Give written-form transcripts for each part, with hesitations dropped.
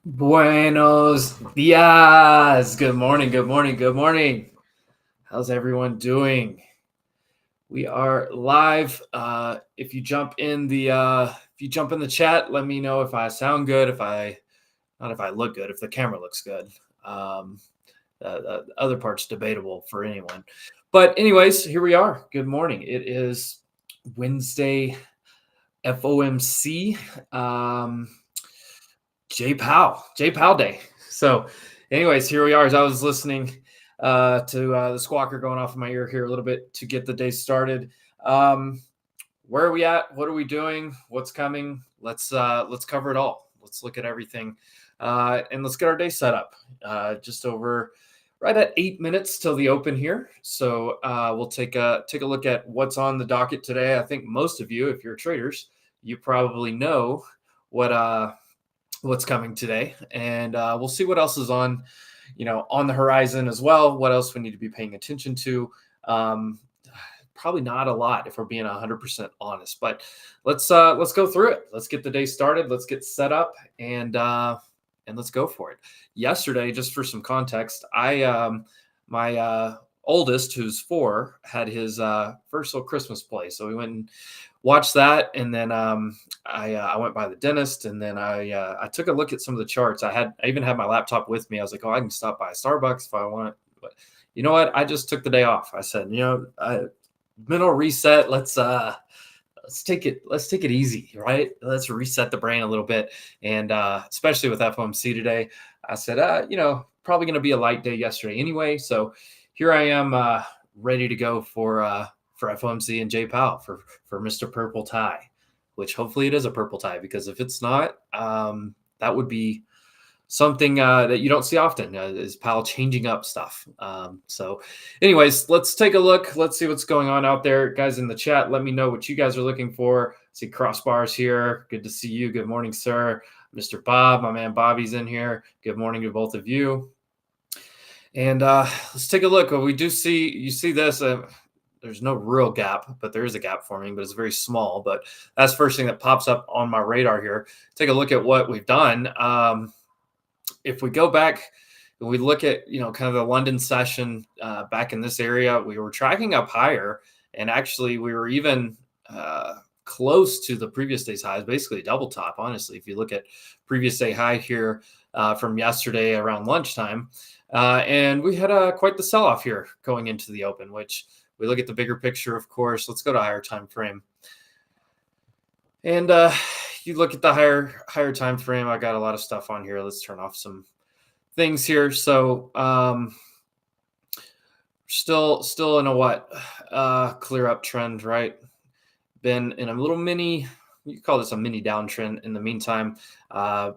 Buenos dias. Good morning, good morning, good morning. How's everyone doing? We are live. If you jump in the chat, let me know if I sound good, not if I look good, if the camera looks good. The other part's debatable for anyone. But anyways, here we are. Good morning. It is Wednesday, FOMC, J Powell Day. So anyways, here we are. As I was listening to the squawker going off in my ear here a little bit to get the day started. Where are we at? What are we doing? What's coming? Let's cover it all. Let's look at everything, and let's get our day set up. Just over right at 8 minutes till the open here. So we'll take a look at what's on the docket today. I think most of you, if you're traders, you probably know what's coming today, and we'll see what else is on the horizon as well. What else we need to be paying attention to. Probably not a lot if we're being 100% honest, but let's go through it. Let's get the day started. Let's get set up and let's go for it. Yesterday, just for some context, my oldest, who's 4, had his first little Christmas play. So we went and watched that, and then I went by the dentist, and then I took a look at some of the charts. I even had my laptop with me. I was like, I can stop by Starbucks if I want. But you know what? I just took the day off. I said, mental reset. Let's take it easy, right? Let's reset the brain a little bit, and especially with FOMC today, I said, probably going to be a light day yesterday anyway. So here I am, ready to go for FOMC and J Powell for Mr. Purple Tie, which hopefully it is a purple tie, because if it's not, that would be something that you don't see often, is Powell changing up stuff. So anyways, let's take a look. Let's see what's going on out there. Guys in the chat, let me know what you guys are looking for. See Crossbars here. Good to see you. Good morning, sir. Mr. Bob, my man Bobby's in here. Good morning to both of you. And let's take a look. Well, you see this. There's no real gap, but there is a gap forming, but it's very small. But that's the first thing that pops up on my radar here. Take a look at what we've done. If we go back and we look at, kind of the London session back in this area, we were tracking up higher, and actually we were even close to the previous day's highs, basically a double top, honestly. If you look at previous day high here from yesterday around lunchtime, and we had quite the sell-off here going into the open, which we look at the bigger picture, of course. Let's go to higher time frame. And you look at the higher time frame. I got a lot of stuff on here. Let's turn off some things here. So still in a clear up trend, right? Been in a little mini, you call this a mini downtrend in the meantime.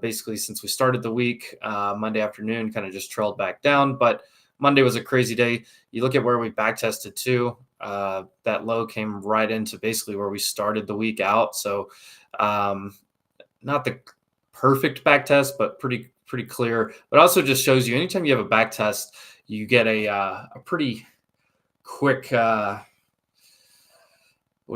Basically, since we started the week, Monday afternoon kind of just trailed back down, but Monday was a crazy day. You look at where we back tested to, that low came right into basically where we started the week out. So not the perfect back test, but pretty clear. But also just shows you anytime you have a back test, you get a pretty quick, what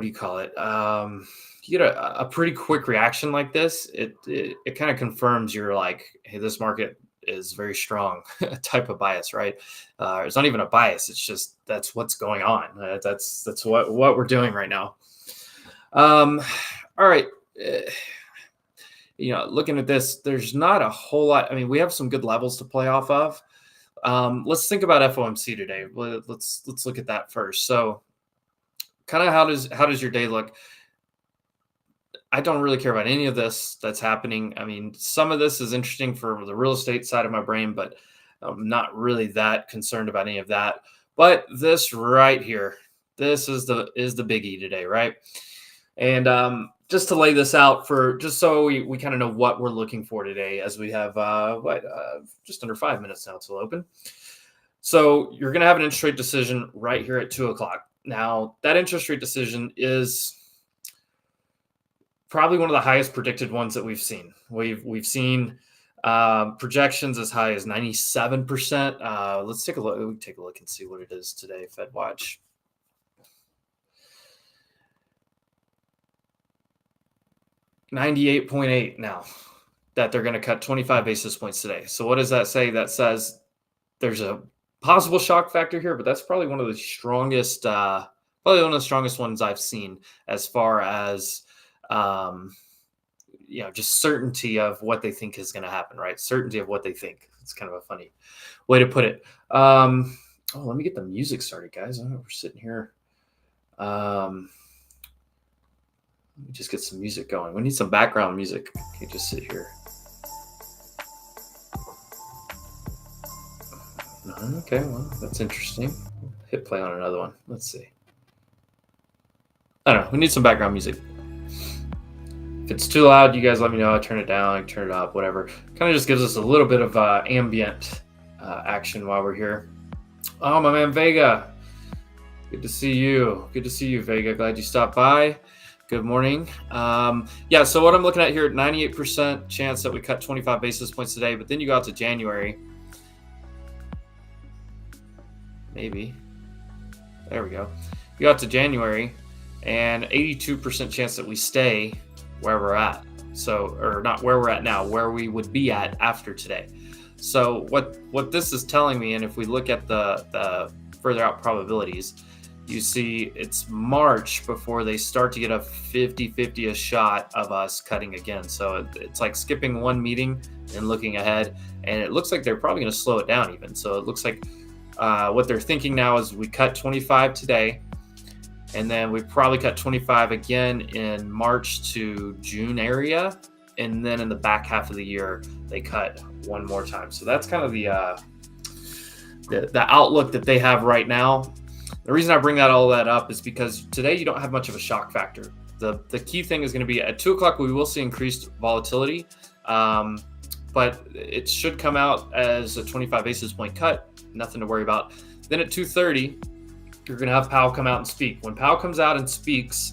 do you call it? You get a pretty quick reaction like this. It kind of confirms you're like, hey, this market is very strong type of bias, right? It's not even a bias. It's just, that's what's going on. That's what we're doing right now. All right. Looking at this, there's not a whole lot. I mean, we have some good levels to play off of. Let's think about FOMC today. Let's look at that first. So kind of how does your day look? I don't really care about any of this that's happening. I mean, some of this is interesting for the real estate side of my brain, but I'm not really that concerned about any of that. But this right here, this is the biggie today, right? And just to lay this out just so we kind of know what we're looking for today, as we have just under 5 minutes now till open. So you're going to have an interest rate decision right here at 2:00. Now that interest rate decision is probably one of the highest predicted ones that we've seen. We've seen projections as high as 97%. Let's take a look. We can take a look and see what it is today. Fed Watch. $98.8 now that they're going to cut 25 basis points today. So what does that say? That says there's a possible shock factor here, but that's probably one of the strongest, ones I've seen as far as, um, just certainty of what they think is going to happen, right? Certainty of what they think. It's kind of a funny way to put it. Let me get the music started, guys. I know we're sitting here. Let me just get some music going. We need some background music. Can't just sit here. Okay, well, that's interesting. Hit play on another one. Let's see. I don't know. We need some background music. If it's too loud, you guys let me know. I turn it down, I turn it up, whatever. Kind of just gives us a little bit of ambient action while we're here. Oh, my man Vega. Good to see you. Good to see you, Vega. Glad you stopped by. Good morning. So what I'm looking at here, 98% chance that we cut 25 basis points today, but then you go out to January. Maybe. There we go. You go out to January, and 82% chance that we stay where we're at. So, or not where we're at now, where we would be at after today. So what this is telling me, and if we look at the further out probabilities, you see it's March before they start to get a 50-50 a shot of us cutting again. So it's like skipping one meeting and looking ahead, and it looks like they're probably going to slow it down even. So it looks like what they're thinking now is we cut 25 today, and then we probably cut 25 again in March to June area, and then in the back half of the year they cut one more time. So that's kind of the outlook that they have right now. The reason I bring all that up is because today you don't have much of a shock factor. The key thing is going to be at 2 o'clock, we will see increased volatility, but it should come out as a 25 basis point cut, nothing to worry about. Then at 2:30, you're going to have Powell come out and speak. When Powell comes out and speaks,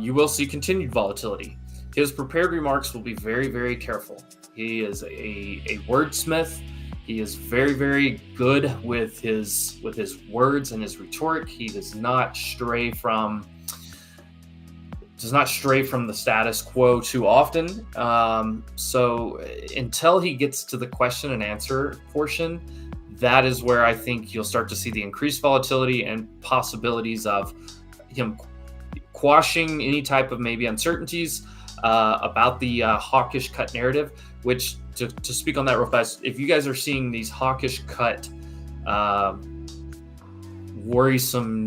you will see continued volatility. His prepared remarks will be very, very careful. He is a wordsmith. He is very, very good with his words and his rhetoric. He does not stray from the status quo too often. So until he gets to the question and answer portion, that is where I think you'll start to see the increased volatility and possibilities of him quashing any type of maybe uncertainties about the hawkish cut narrative, which to speak on that real fast, if you guys are seeing these hawkish cut, worrisome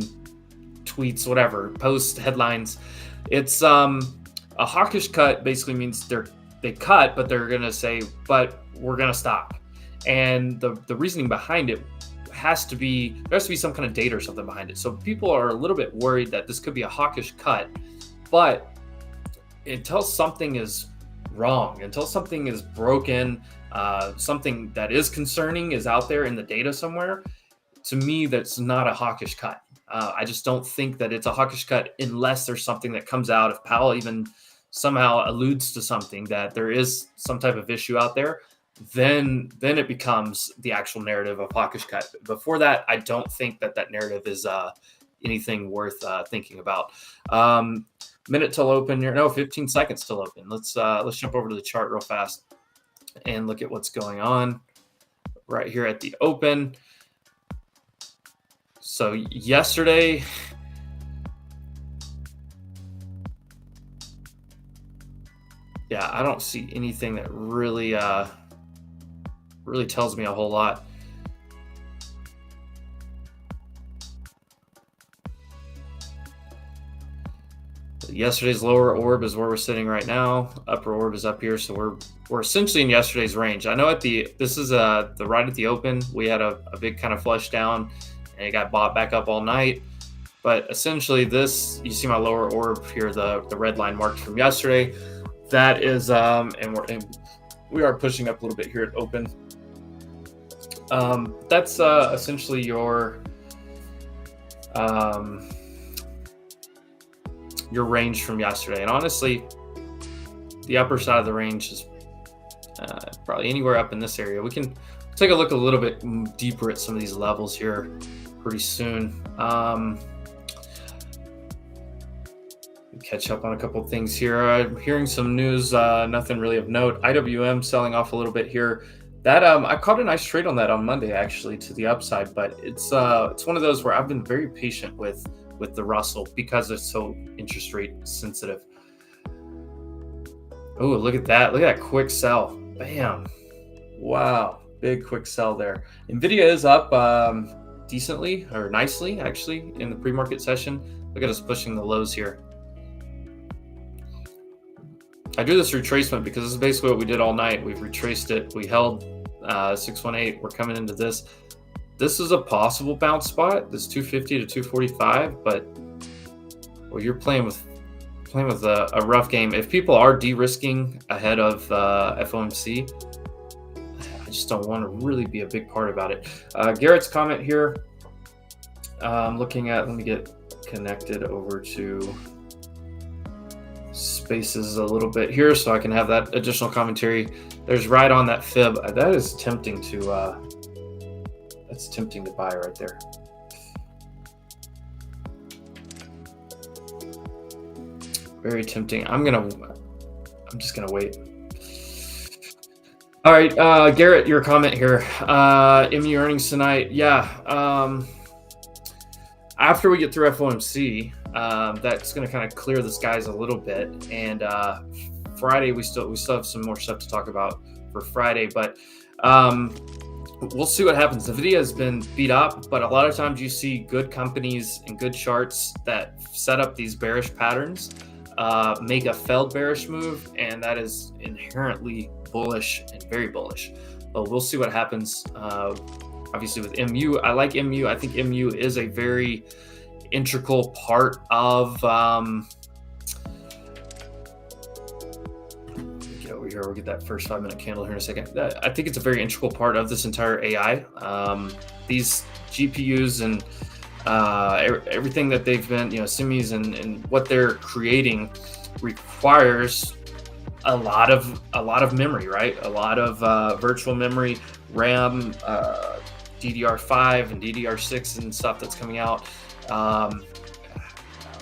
tweets, whatever, post headlines, it's a hawkish cut basically means they cut, but they're going to say, but we're going to stop. And the reasoning behind it there has to be some kind of data or something behind it. So people are a little bit worried that this could be a hawkish cut, but until something is wrong, until something is broken, something that is concerning is out there in the data somewhere, to me, that's not a hawkish cut. I just don't think that it's a hawkish cut unless there's something that comes out. If Powell even somehow alludes to something that there is some type of issue out there, then it becomes the actual narrative of hawkish cut. Before that, I don't think that narrative is anything worth thinking about. Minute till open here. No, 15 seconds till open. Let's jump over to the chart real fast and look at what's going on right here at the open. So yesterday, I don't see anything that really tells me a whole lot. Yesterday's lower orb is where we're sitting right now. Upper orb is up here, so we're essentially in yesterday's range. I know this is the right at the open, we had a big kind of flush down, and it got bought back up all night. But essentially, this, you see my lower orb here, the red line marked from yesterday. That is, and we are pushing up a little bit here at open. That's essentially your range from yesterday. And honestly, the upper side of the range is probably anywhere up in this area. We can take a look a little bit deeper at some of these levels here pretty soon. Catch up on a couple of things here. I'm hearing some news, nothing really of note. IWM selling off a little bit here. That I caught a nice trade on that on Monday actually to the upside, but it's one of those where I've been very patient with the Russell because it's so interest rate sensitive. Oh, look at that! Look at that quick sell! Bam! Wow, big quick sell there. Nvidia is up decently or nicely actually in the pre-market session. Look at us pushing the lows here. I do this retracement because this is basically what we did all night. We've retraced it. We held 618. We're coming into this. This is a possible bounce spot. This 250 to 245, but well, you're playing with a rough game. If people are de-risking ahead of FOMC, I just don't want to really be a big part about it. Garrett's comment here. Looking at, let me get connected over to Spaces a little bit here so I can have that additional commentary. There's right on that fib. That is tempting to that's tempting to buy right there. Very tempting. I'm just gonna wait. All right, Garrett, your comment here. MU earnings tonight. Yeah. After we get through FOMC, that's going to kind of clear the skies a little bit. And Friday, we still have some more stuff to talk about for Friday, but we'll see what happens. Nvidia has been beat up, but a lot of times you see good companies and good charts that set up these bearish patterns, make a failed bearish move, and that is inherently bullish and very bullish. But we'll see what happens. Obviously with MU, I like MU. I think MU is a very integral part of get over here, we'll get that first 5-minute candle here in a second. I think it's a very integral part of this entire AI. These GPUs and everything that they've been, semis and what they're creating requires a lot of memory, right? A lot of virtual memory, RAM, DDR5 and DDR6 and stuff that's coming out. I'm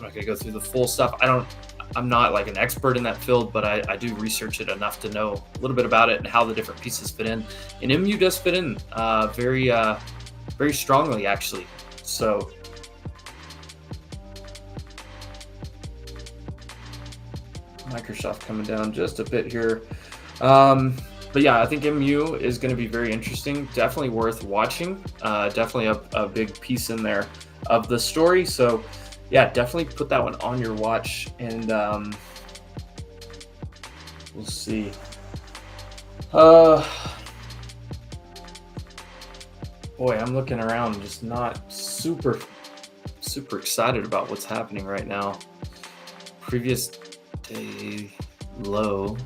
not gonna go through the full stuff. I'm not like an expert in that field, but I do research it enough to know a little bit about it and how the different pieces fit in. And MU does fit in very strongly, actually. So Microsoft coming down just a bit here. But yeah, I think MU is going to be very interesting. Definitely worth watching. Definitely a big piece in there of the story. So yeah, definitely put that one on your watch, and we'll see. Boy, I'm looking around, just not super excited about what's happening right now. Previous day low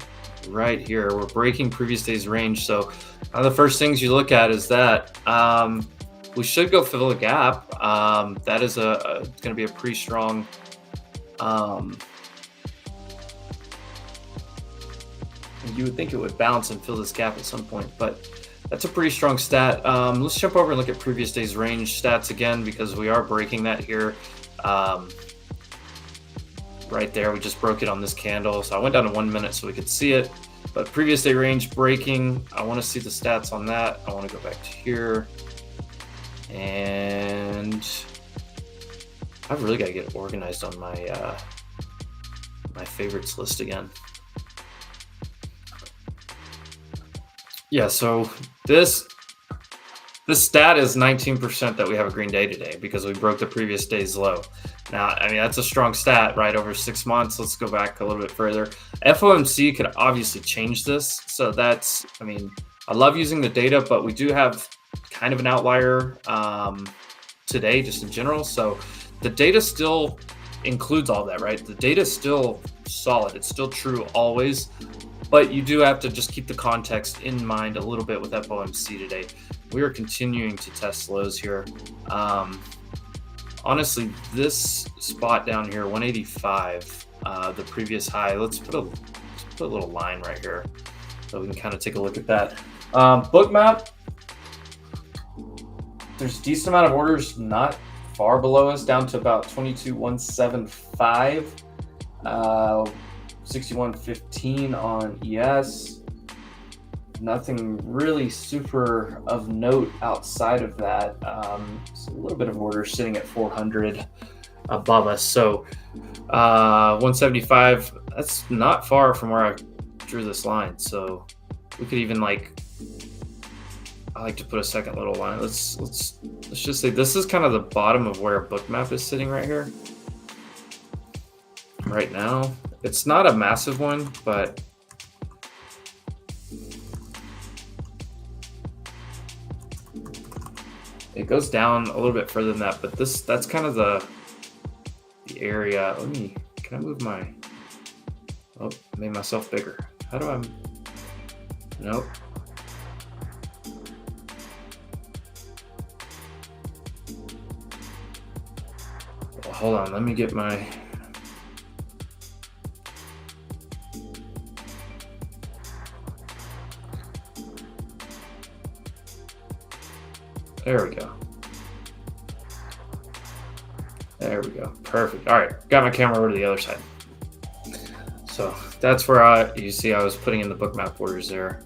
right here. We're breaking previous day's range. So one of the first things you look at is that we should go fill a gap. That is going to be a pretty strong you would think it would bounce and fill this gap at some point, but that's a pretty strong stat. Let's jump over and look at previous day's range stats again, because we are breaking that here. Right there, we just broke it on this candle. So I went down to 1 minute so we could see it. But previous day range breaking, I want to see the stats on that. I want to go back to here. And I've really got to get organized on my my favorites list again. Yeah, so this stat is 19% that we have a green day today because we broke the previous day's low. Now, I mean, that's a strong stat, right? Over 6 months. Let's go back a little bit further. FOMC could obviously change this. So that's, I mean, I love using the data, but we do have kind of an outlier today, just in general. So the data still includes all that, right? The data is still solid. It's still true always. But you do have to just keep the context in mind a little bit with FOMC today. We are continuing to test lows here. Honestly, this spot down here, 185, the previous high. Let's put a little line right here so we can kind of take a look at that. Book map. There's a decent amount of orders not far below us, down to about 22,175, 61.15 on ES. Nothing really super of note outside of that. It's a little bit of order sitting at 400 above us. So 175, that's not far from where I drew this line. So we could even I like to put a second little line. Let's just say this is kind of the bottom of where a bookmap is sitting right here. Right now, it's not a massive one, but it goes down a little bit further than that. But that's kind of the area. Can I move my? Oh, made myself bigger. How do I? Nope. Well, hold on. Let me get my. There we go. There we go. Perfect. All right. Got my camera over to the other side. So that's where you see I was putting in the bookmap orders there.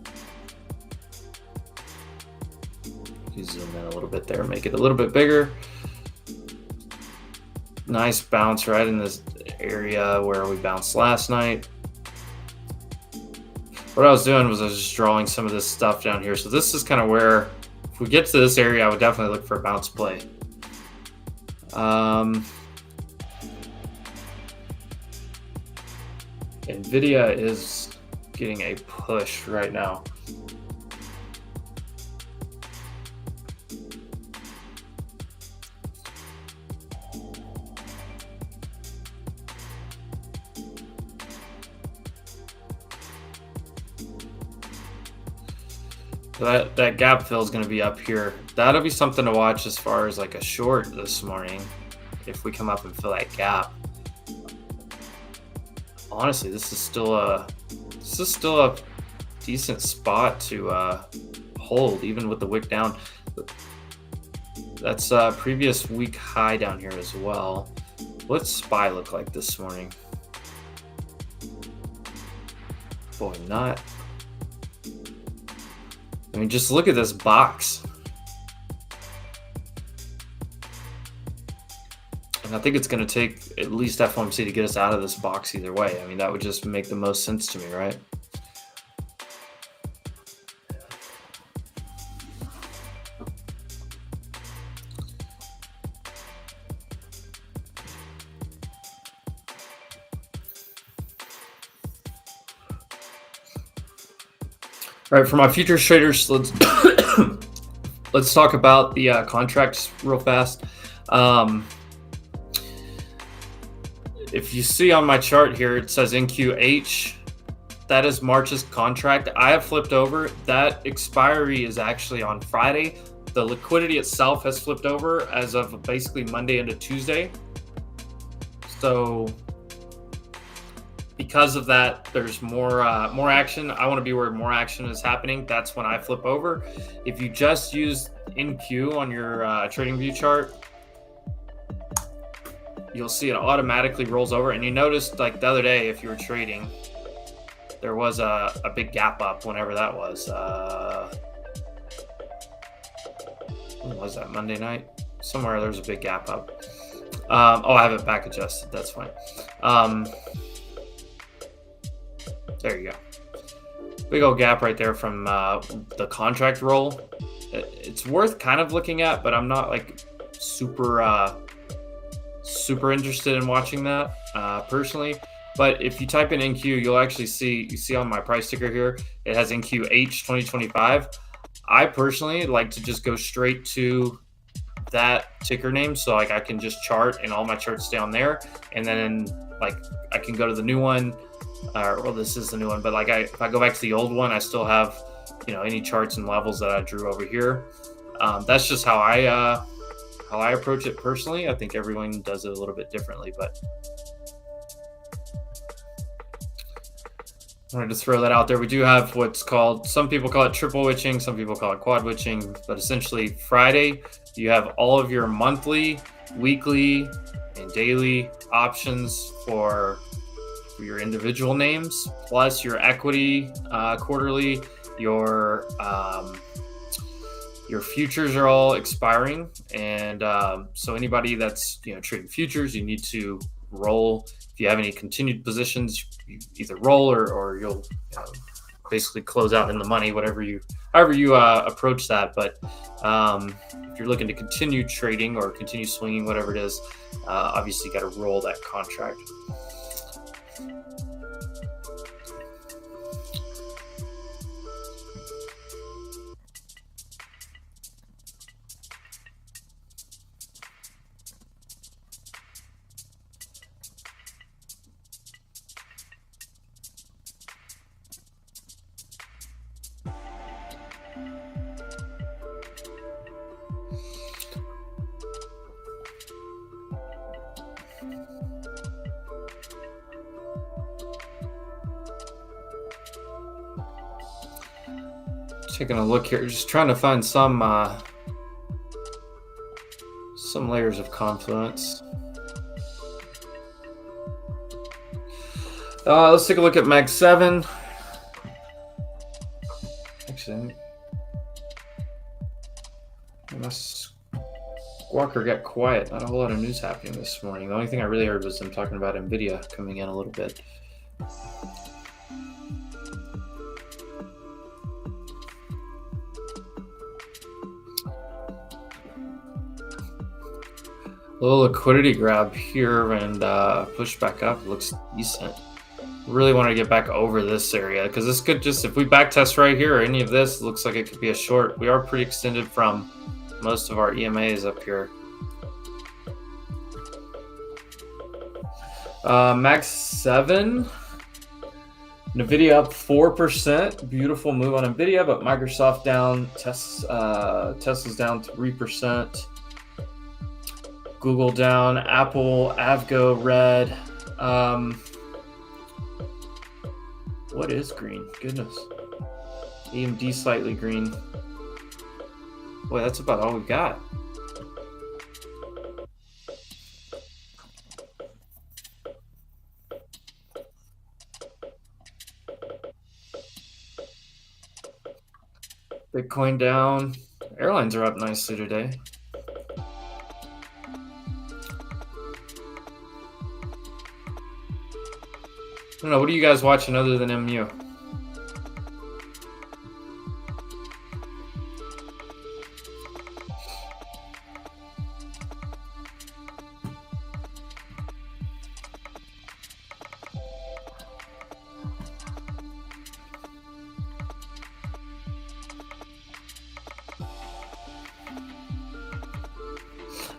You zoom in a little bit there, make it a little bit bigger. Nice bounce right in this area where we bounced last night. What I was doing was I was just drawing some of this stuff down here. So this is kind of where, if we get to this area, I would definitely look for a bounce play. Nvidia is getting a push right now. So that gap fill is going to be up here. That'll be something to watch as far as like a short this morning. If we come up and fill that gap. Honestly, this is still a decent spot to hold, even with the wick down. That's a previous week high down here as well. What's SPY look like this morning? Boy, not. I mean, just look at this box. And I think it's going to take at least FOMC to get us out of this box either way. I mean, that would just make the most sense to me, right? All right, for my futures traders, let's let's talk about the contracts real fast. If you see on my chart here, it says NQH. That is March's contract. I have flipped over. That expiry is actually on Friday. The liquidity itself has flipped over as of basically Monday into Tuesday. So because of that, there's more action. I want to be where more action is happening. That's when I flip over. If you just use NQ on your trading view chart, you'll see it automatically rolls over. And you noticed like the other day, if you were trading, there was a big gap up whenever that was. When was that? Monday night? Somewhere there was a big gap up. Oh, I have it back adjusted. That's fine. There you go. Big old gap right there from the contract roll. It's worth kind of looking at, but I'm not like super interested in watching that personally. But if you type in NQ, you'll actually see on my price ticker here, it has NQH 2025. I personally like to just go straight to that ticker name, so like I can just chart and all my charts stay on there, and then like I can go to the new one. Well, this is the new one, but like if I go back to the old one, I still have, any charts and levels that I drew over here. That's just how I approach it personally. I think everyone does it a little bit differently, but I wanted to throw that out there. We do have what's called, some people call it triple witching, some people call it quad witching, but essentially Friday, you have all of your monthly, weekly, and daily options for your individual names, plus your equity quarterly your futures are all expiring, and so anybody that's trading futures, you need to roll. If you have any continued positions, you either roll or you'll basically close out in the money, however you approach that. But if you're looking to continue trading or continue swinging, whatever it is, obviously you got to roll that contract. Taking a look here, just trying to find some layers of confluence. Let's take a look at Mag 7. Actually, my squawker got quiet. Not a whole lot of news happening this morning. The only thing I really heard was them talking about Nvidia coming in a little bit. A little liquidity grab here and push back up. Looks decent. Really want to get back over this area because this could just, if we back test right here or any of this, looks like it could be a short. We are pretty extended from most of our EMAs up here. Mag 7. Nvidia up 4%. Beautiful move on Nvidia, but Microsoft down. Tesla's down 3%. Google down, Apple, Avgo red. What is green? Goodness. AMD slightly green. Boy, that's about all we got. Bitcoin down. Airlines are up nicely today. I don't know, what are you guys watching other than MU?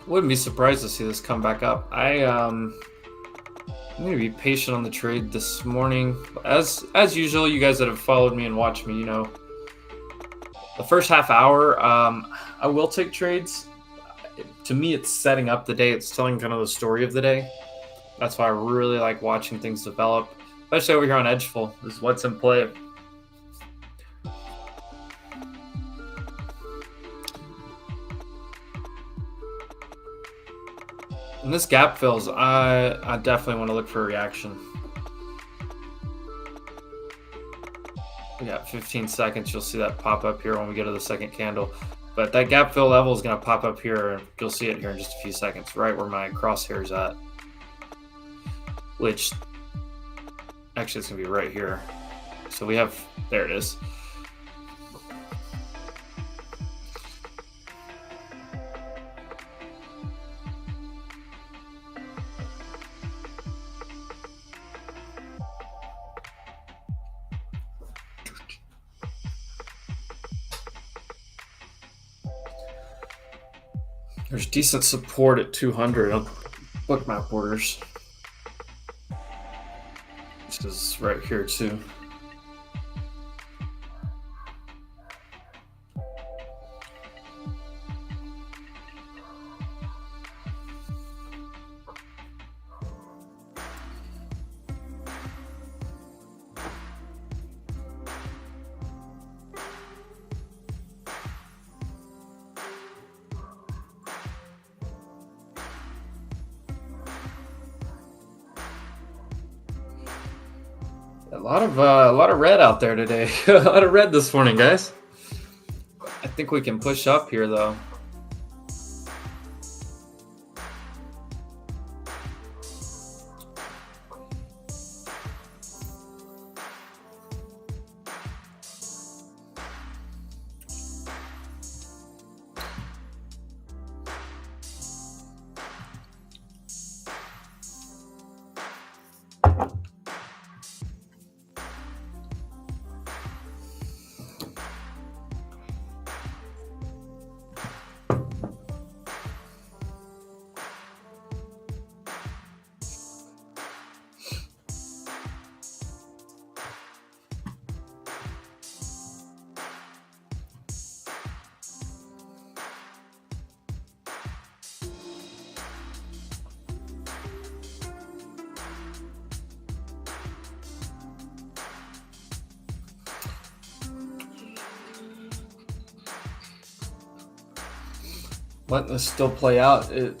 Wouldn't be surprised to see this come back up. I'm going to be patient on the trade this morning. As usual, you guys that have followed me and watched me, the first half hour, I will take trades. To me, it's setting up the day. It's telling kind of the story of the day. That's why I really like watching things develop, especially over here on Edgeful. This is what's in play. When this gap fills, I definitely want to look for a reaction. We got 15 seconds. You'll see that pop up here when we get to the second candle. But that gap fill level is going to pop up here. You'll see it here in just a few seconds, right where my crosshair is at. Which, actually, it's going to be right here. So we have, there it is. There's decent support at 200 on bookmap orders. This is right here too. A lot of red out there today. A lot of red this morning, guys. I think we can push up here though. Letting this still play out. It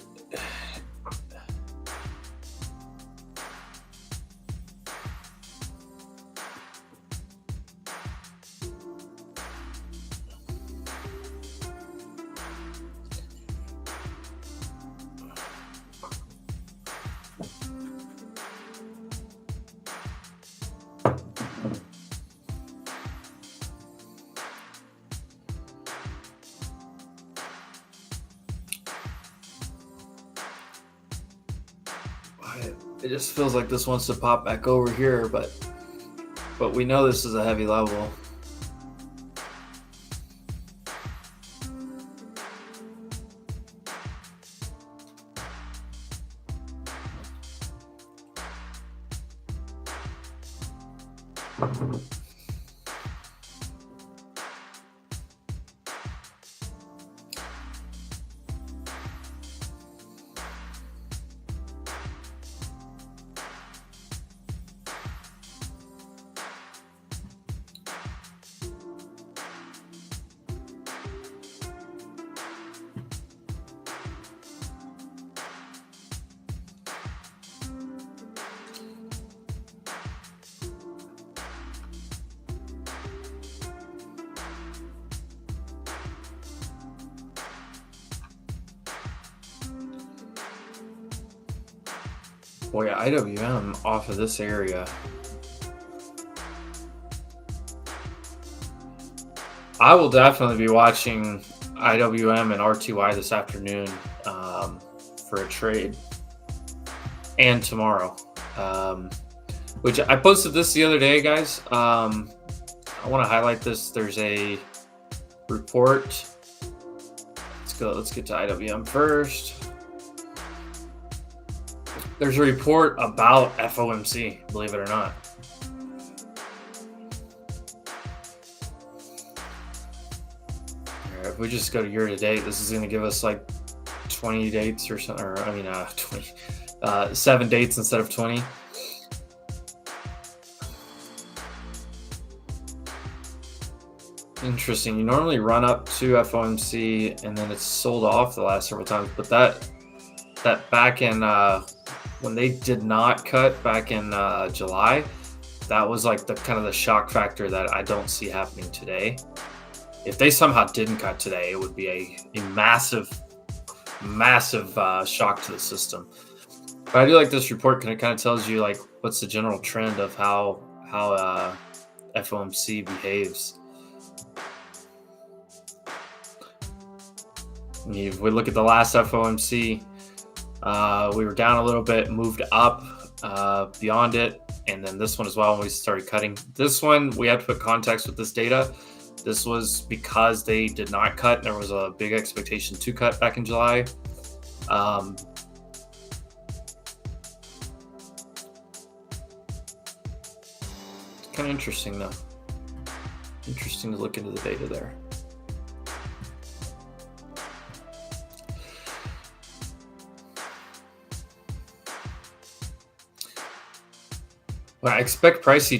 just feels like this wants to pop back over here, but we know this is a heavy level. Boy, IWM off of this area. I will definitely be watching IWM and RTY this afternoon for a trade, and tomorrow. Which I posted this the other day, guys. I want to highlight this. There's a report. Let's get to IWM first. There's a report about FOMC, believe it or not. If we just go to year to date, this is going to give us like 20 dates or something, or 7 dates instead of 20. Interesting. You normally run up to FOMC and then it's sold off the last several times, but that back in when they did not cut back in July, that was like the kind of the shock factor that I don't see happening today. If they somehow didn't cut today, it would be a massive shock to the system. But I do like this report because it kind of tells you like what's the general trend of how FOMC behaves. If we look at the last FOMC, we were down a little bit, moved up beyond it, and then this one as well when we started cutting. This one, we have to put context with this data. This was because they did not cut. There was a big expectation to cut back in July. Kind of interesting, though. Interesting to look into the data there. Well, I expect pricey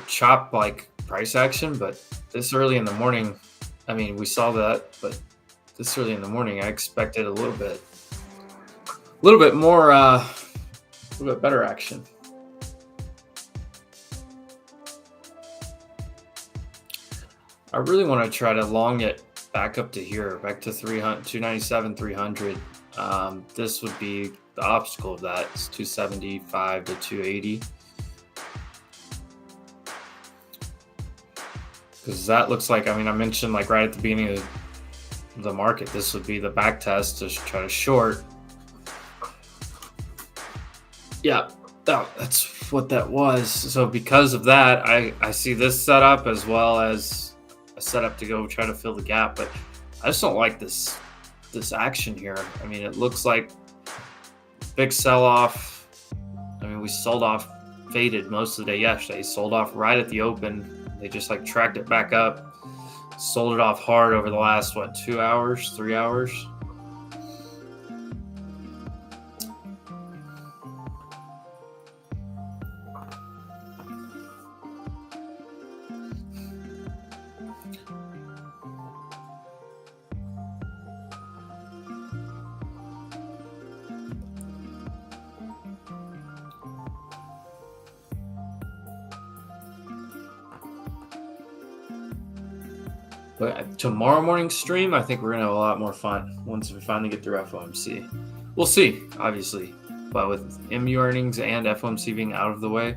chop like price action, but this early in the morning, I mean, we saw that, but this early in the morning, I expected a little bit more, a little bit better action. I really want to try to long it back up to here, back to 300, 297, 300. This would be the obstacle of that. It's 275 to 280. Because that looks like, I mean, I mentioned like right at the beginning of the market, this would be the back test to try to short. Yeah, that's what that was. So because of that, I see this setup as well as a setup to go try to fill the gap. But I just don't like this action here. I mean, it looks like big sell-off. I mean, we sold off, faded most of the day yesterday. Sold off right at the open. They just like tracked it back up. Sold it off hard over the last, 2 hours, 3 hours? But tomorrow morning stream, I think we're gonna have a lot more fun once we finally get through FOMC. We'll see, obviously, but with MU earnings and FOMC being out of the way,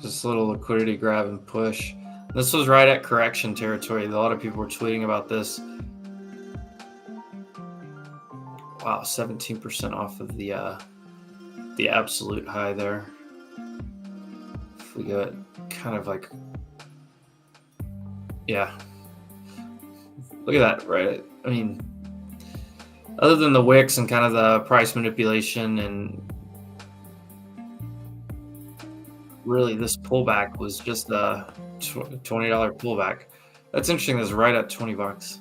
just a little liquidity grab and push. This was right at correction territory. A lot of people were tweeting about this. Wow, 17% off of the absolute high there. If we go kind of like, yeah. Look at that, right? I mean, other than the wicks and kind of the price manipulation, and really this pullback was just a $20 pullback. That's interesting. That's right at $20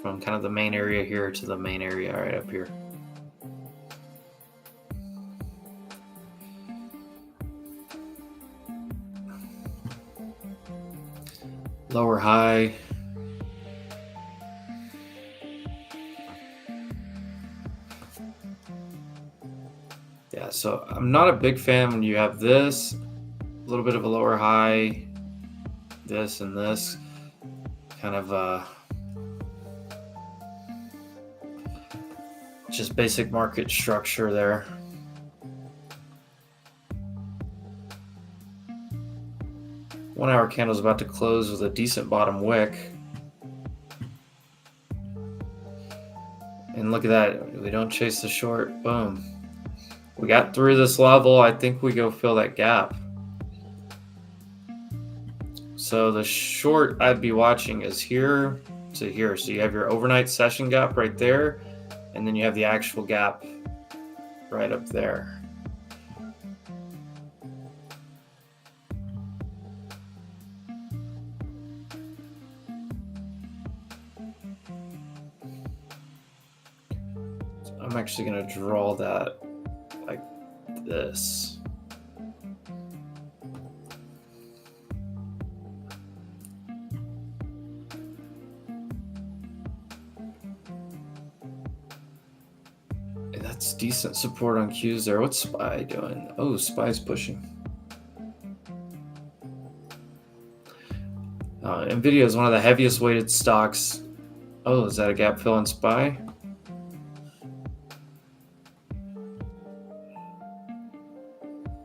from kind of the main area here to the main area right up here. Lower high. Yeah, so I'm not a big fan when you have this, a little bit of a lower high, this and this, kind of just basic market structure there. One-hour candle is about to close with a decent bottom wick. And look at that. We don't chase the short. Boom. We got through this level. I think we go fill that gap. So the short I'd be watching is here to here. So you have your overnight session gap right there. And then you have the actual gap right up there. So I'm actually going to draw that like this. That's decent support on Qs there. What's SPY doing? Oh, SPY's pushing. NVIDIA is one of the heaviest weighted stocks. Oh, is that a gap fill on SPY?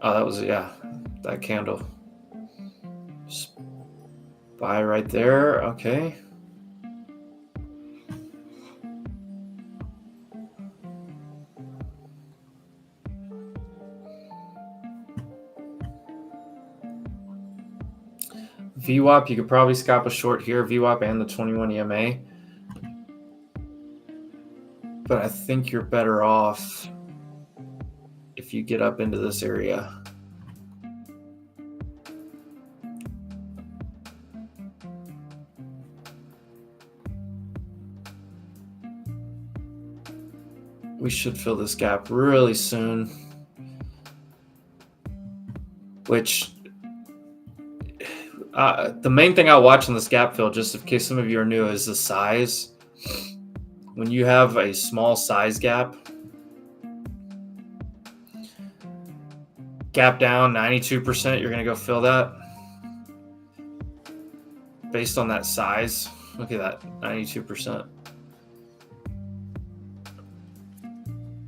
Oh, that was, yeah, that candle. SPY right there. Okay. VWAP, you could probably scalp a short here, VWAP and the 21 EMA. But I think you're better off if you get up into this area. we should fill this gap really soon, which the main thing I watch in this gap fill, just in case some of you are new, is the size. When you have a small size gap down 92%, you're going to go fill that based on that size. Look at that, 92%.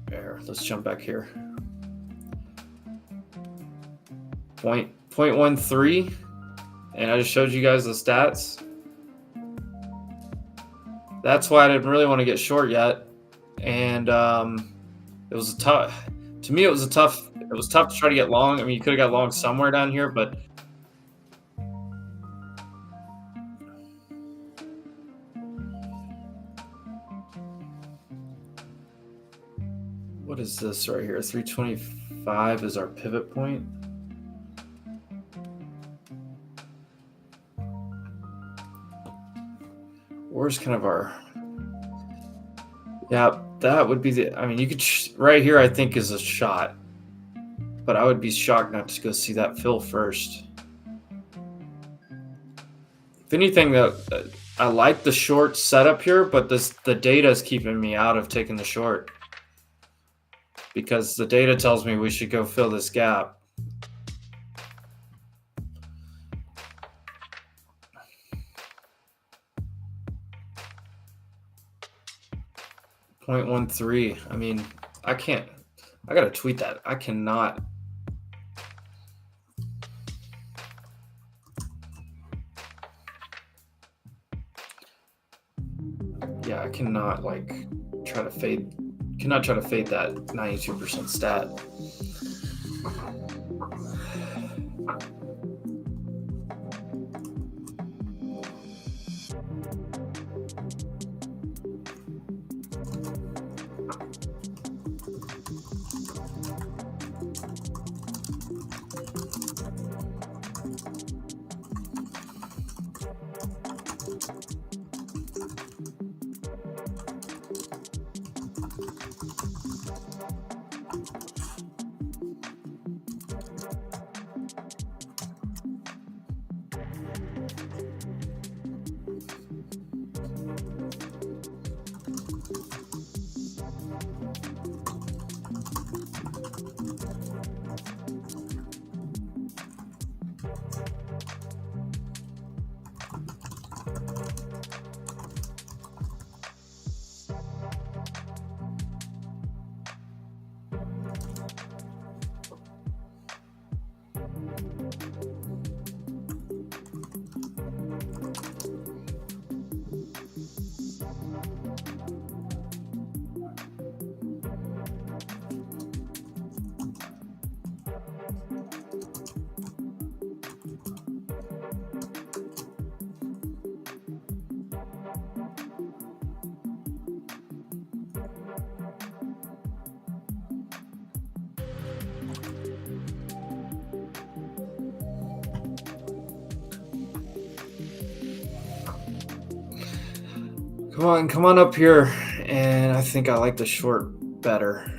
There, let's jump back here. 0.13, and I just showed you guys the stats. That's why I didn't really want to get short yet, and it was tough. To me, it was tough to try to get long. I mean, you could have got long somewhere down here, but what is this right here? 325 is our pivot point. Where's kind of our, yeah, that would be the, I mean, you could, right here, I think is a shot, but I would be shocked not to go see that fill first. If anything, I like the short setup here, but the data is keeping me out of taking the short because the data tells me we should go fill this gap. .13. I mean, I gotta tweet that. I cannot. Yeah, I cannot try to fade that 92% stat. Come on up here, and I think I like the short better.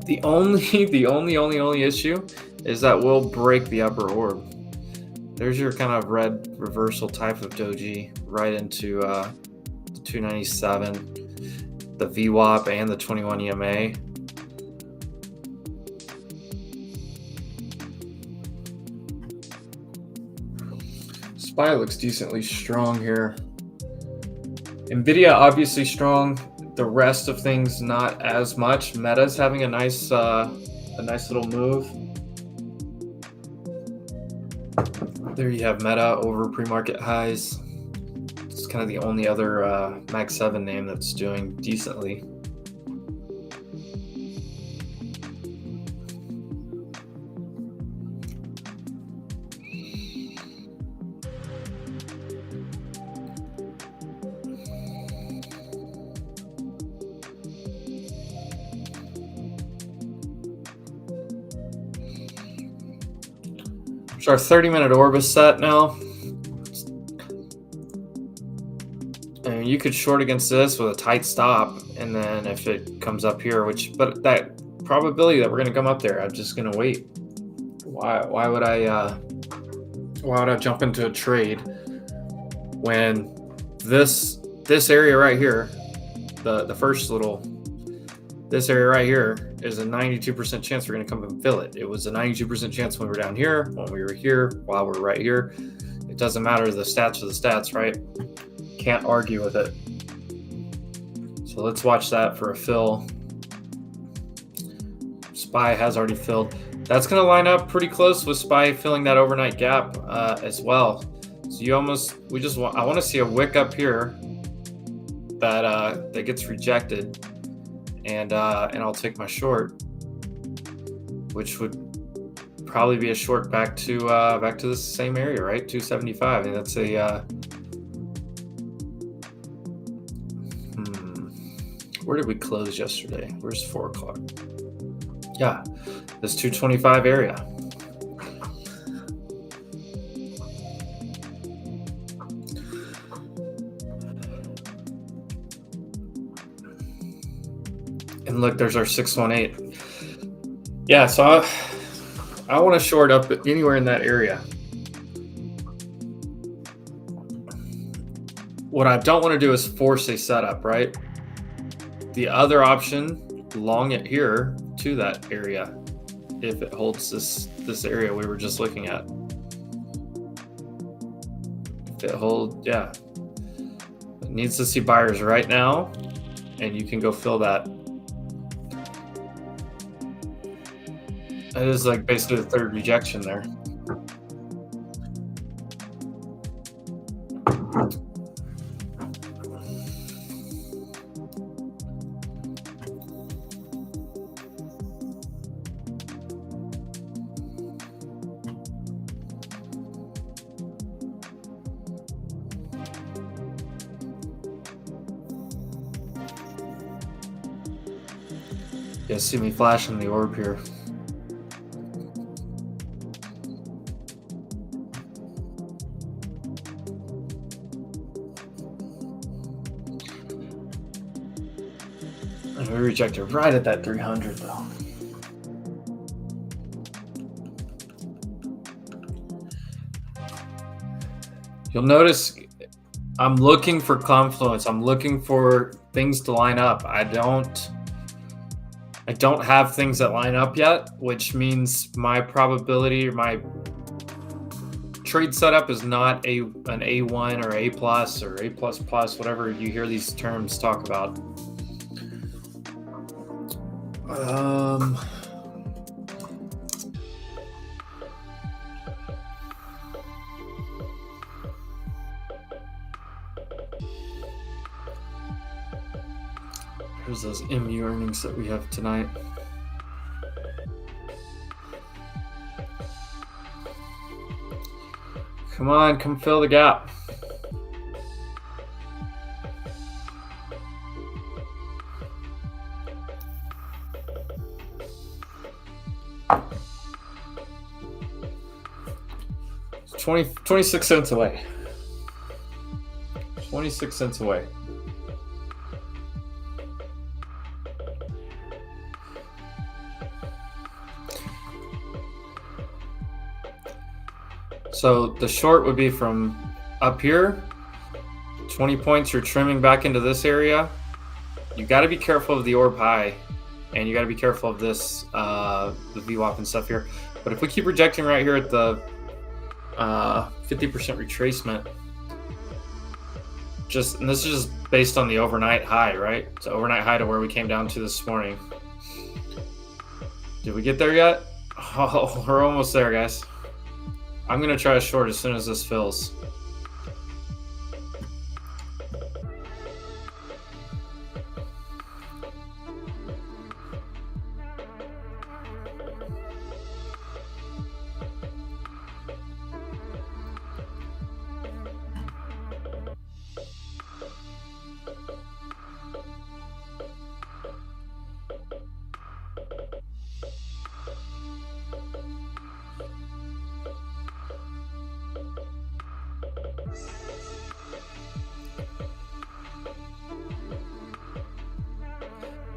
The only issue is that we'll break the upper orb. There's your kind of red reversal type of doji right into the 297, the VWAP, and the 21 EMA. SPY looks decently strong here. NVIDIA obviously strong. The rest of things not as much. Meta's having a nice little move. There you have Meta over pre-market highs. It's kind of the only other Mag 7 name that's doing decently. So our 30-minute orb is set now. And mean, you could short against this with a tight stop, and then if it comes up here, but that probability that we're going to come up there, I'm just going to wait. Why would I jump into a trade when this area right here, the first little, this area right here is a 92% chance we're going to come and fill it. It was a 92% chance when we were down here, when we were here, while we're right here. It doesn't matter. The stats are the stats, right? Can't argue with it. So let's watch that for a fill. SPY has already filled. That's going to line up pretty close with SPY filling that overnight gap as well. So I want to see a wick up here that gets rejected, and I'll take my short, which would probably be a short back to the same area, right? 275. And that's a where did we close yesterday? Where's 4 o'clock? Yeah, this 225 area. And look, there's our 618. Yeah, so I want to short up anywhere in that area. What I don't want to do is force a setup, right? The other option, long it here to that area, if it holds this area we were just looking at. If it holds, yeah. It needs to see buyers right now, and you can go fill that. It is like basically the third rejection there. Yeah, see me flashing the orb here. And we rejected right at that 300 though. You'll notice I'm looking for confluence. I'm looking for things to line up. I don't have things that line up yet, which means my probability or my trade setup is not an A1 or A plus or A plus plus, whatever you hear these terms talk about. Here's those MU earnings that we have tonight. Come on, come fill the gap. It's 26 cents away. 26 cents away. So the short would be from up here, 20 points, you're trimming back into this area. You got to be careful of the orb high, and you got to be careful of this, the VWAP and stuff here. But if we keep rejecting right here at the 50% retracement, and this is just based on the overnight high, right? So overnight high to where we came down to this morning. Did we get there yet? Oh, we're almost there, guys. I'm going to try a short as soon as this fills.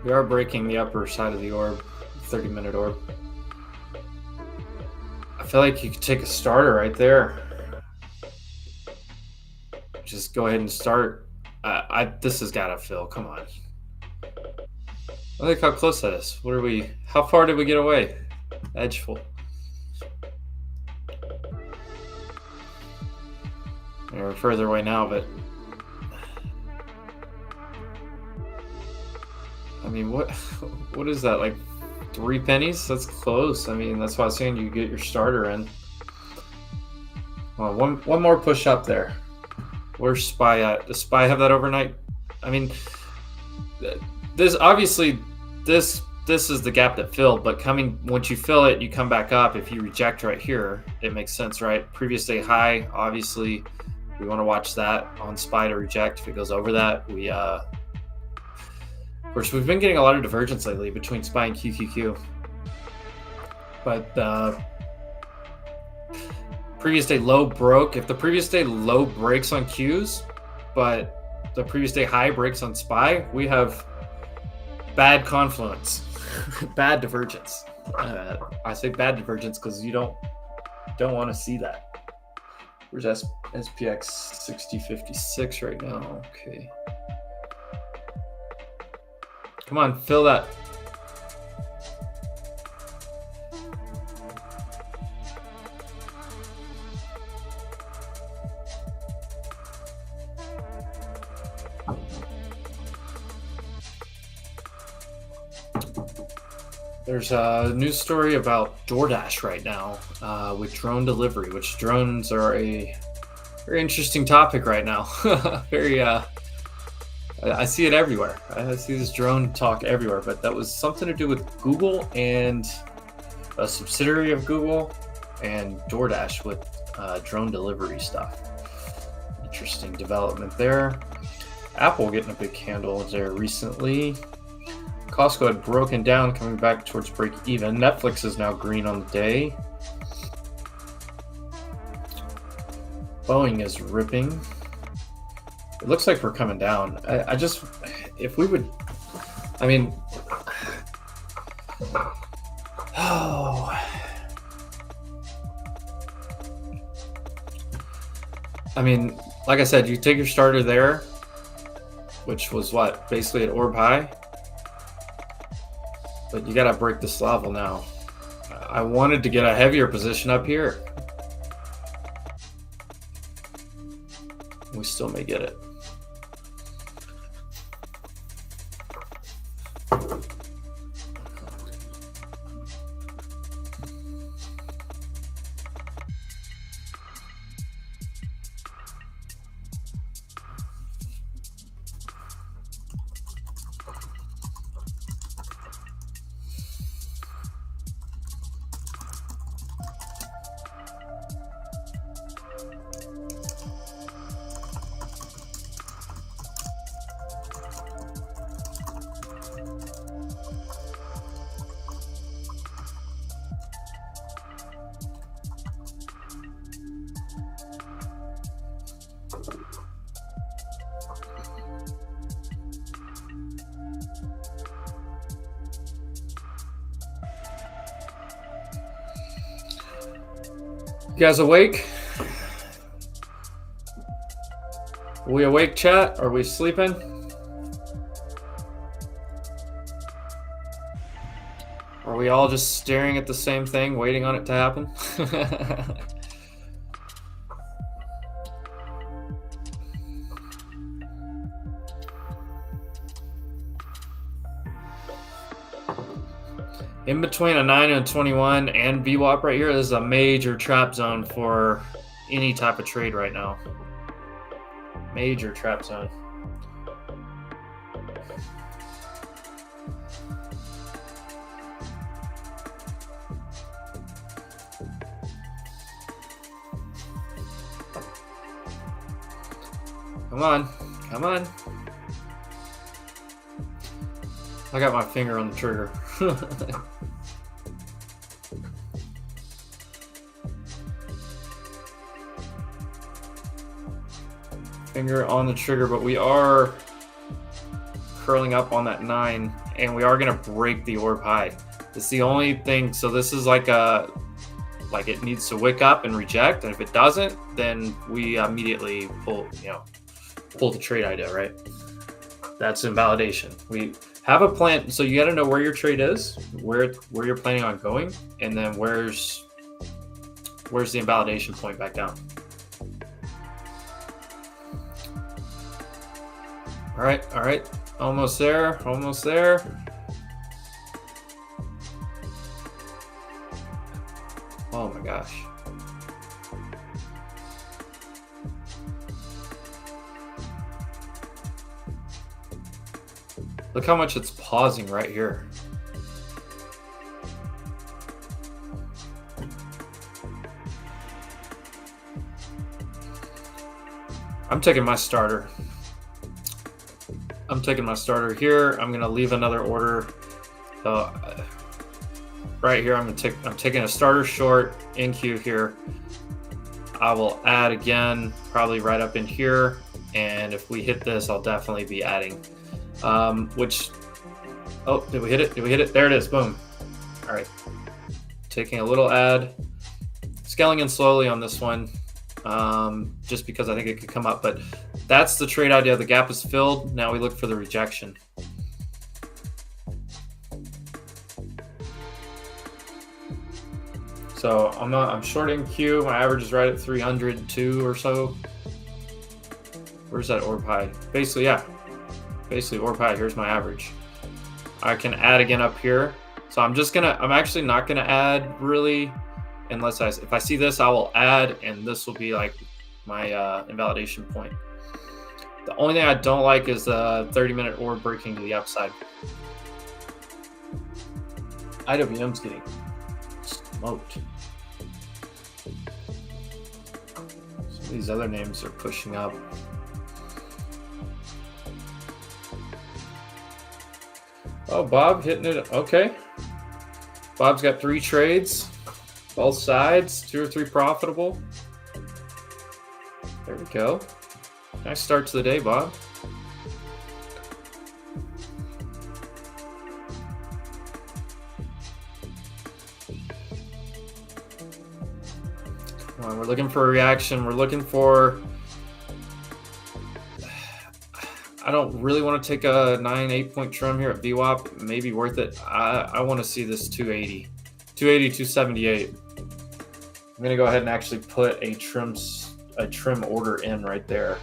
We are breaking the upper side of the orb, 30-minute orb. I feel like you could take a starter right there. Just go ahead and start. This has got to fill. Come on. Look how close that is. What are we? How far did we get away? Edgeful. We're further away now, but I mean, what is that, like 3 pennies? That's close. I mean, that's why I was saying you get your starter in. Well, one more push up there. Where's Spy at? Does Spy have that overnight? I mean, this obviously this is the gap that filled, but once you fill it, you come back up. If you reject right here, it makes sense, right? Previous day high, obviously, we want to watch that on Spy to reject. If it goes over that, we of course, we've been getting a lot of divergence lately between SPY and QQQ. But previous day low broke. If the previous day low breaks on Qs, but the previous day high breaks on SPY, we have bad confluence, bad divergence. I say bad divergence because you don't want to see that. Where's SPX 6056 right now? Okay. Come on, fill that. There's a news story about DoorDash right now with drone delivery, which drones are a very interesting topic right now. I see it everywhere. I see this drone talk everywhere, but that was something to do with Google and a subsidiary of Google and DoorDash with drone delivery stuff. Interesting development there. Apple getting a big candle there recently. Costco had broken down, coming back towards break even. Netflix is now green on the day. Boeing is ripping. It looks like we're coming down. If we would, I mean, like I said, you take your starter there, which was what, basically at orb high. But you gotta break this level now. I wanted to get a heavier position up here. We still may get it. You guys awake? Are we awake, chat? Are we sleeping? Are we all just staring at the same thing, waiting on it to happen? In between a 9 and a 21 and VWAP right here, this is a major trap zone for any type of trade right now. Major trap zone. Come on, come on. I got my finger on the trigger. Finger on the trigger, but we are curling up on that 9, and we are going to break the orb high. It's the only thing. So this is like it needs to wick up and reject, and if it doesn't, then we immediately pull the trade idea, right? That's invalidation. We have a plan, so you got to know where your trade is, where you're planning on going, and then where's the invalidation point back down. All right, almost there. Oh my gosh. Look how much it's pausing right here. I'm taking my starter. Here. I'm gonna leave another order. Right here, I'm taking a starter short in queue here. I will add again, probably right up in here. And if we hit this, I'll definitely be adding. Oh, did we hit it? There it is. Boom. All right. Taking a little add, scaling in slowly on this one, just because I think it could come up. But that's the trade idea. The gap is filled. Now we look for the rejection. So I'm shorting Q. My average is right at 302 or so. Where's that orb high? Basically orb high. Here's my average. I can add again up here. So I'm actually not gonna add really, unless if I see this, I will add, and this will be like my invalidation point. The only thing I don't like is the 30-minute orb breaking to the upside. IWM's getting smoked. Some of these other names are pushing up. Oh, Bob hitting it. Okay. Bob's got 3 trades, both sides, 2 or 3 profitable. There we go. Nice start to the day, Bob. Come on, we're looking for a reaction. We're looking for... I don't really want to take a 9-8 point trim here at VWAP. It may be worth it. I want to see this 280, 278. I'm going to go ahead and actually put a trim order in right there.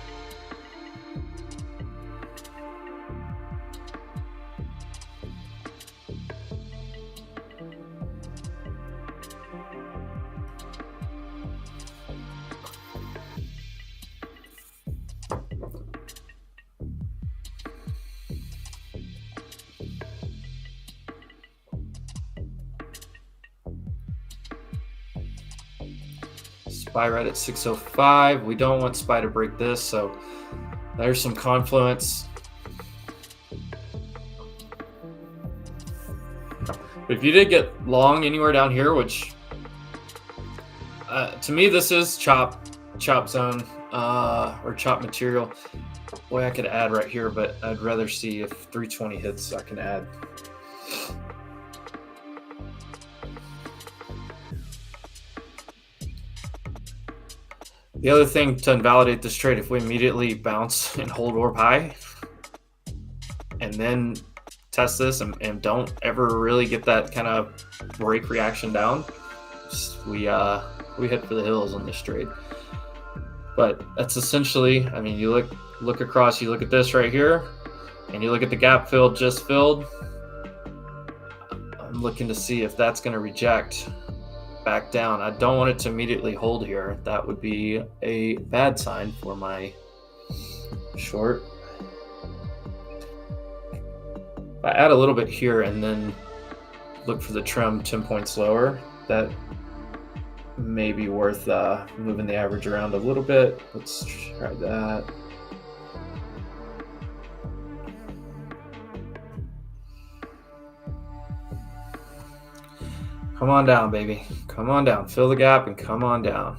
SPY right at 605. We don't want SPY to break this, so there's some confluence. But if you did get long anywhere down here, which to me this is chop zone or chop material. Boy, I could add right here, but I'd rather see if 320 hits, I can add. The other thing to invalidate this trade, if we immediately bounce and hold orb high and then test this and don't ever really get that kind of break reaction down, we head for the hills on this trade. But that's essentially, I mean, you look across, you look at this right here, and you look at the gap just filled. I'm looking to see if that's going to reject back down. I don't want it to immediately hold here. That would be a bad sign for my short. If I add a little bit here and then look for the trim 10 points lower, that may be worth moving the average around a little bit. Let's try that. Come on down, baby. Come on down. Fill the gap and come on down.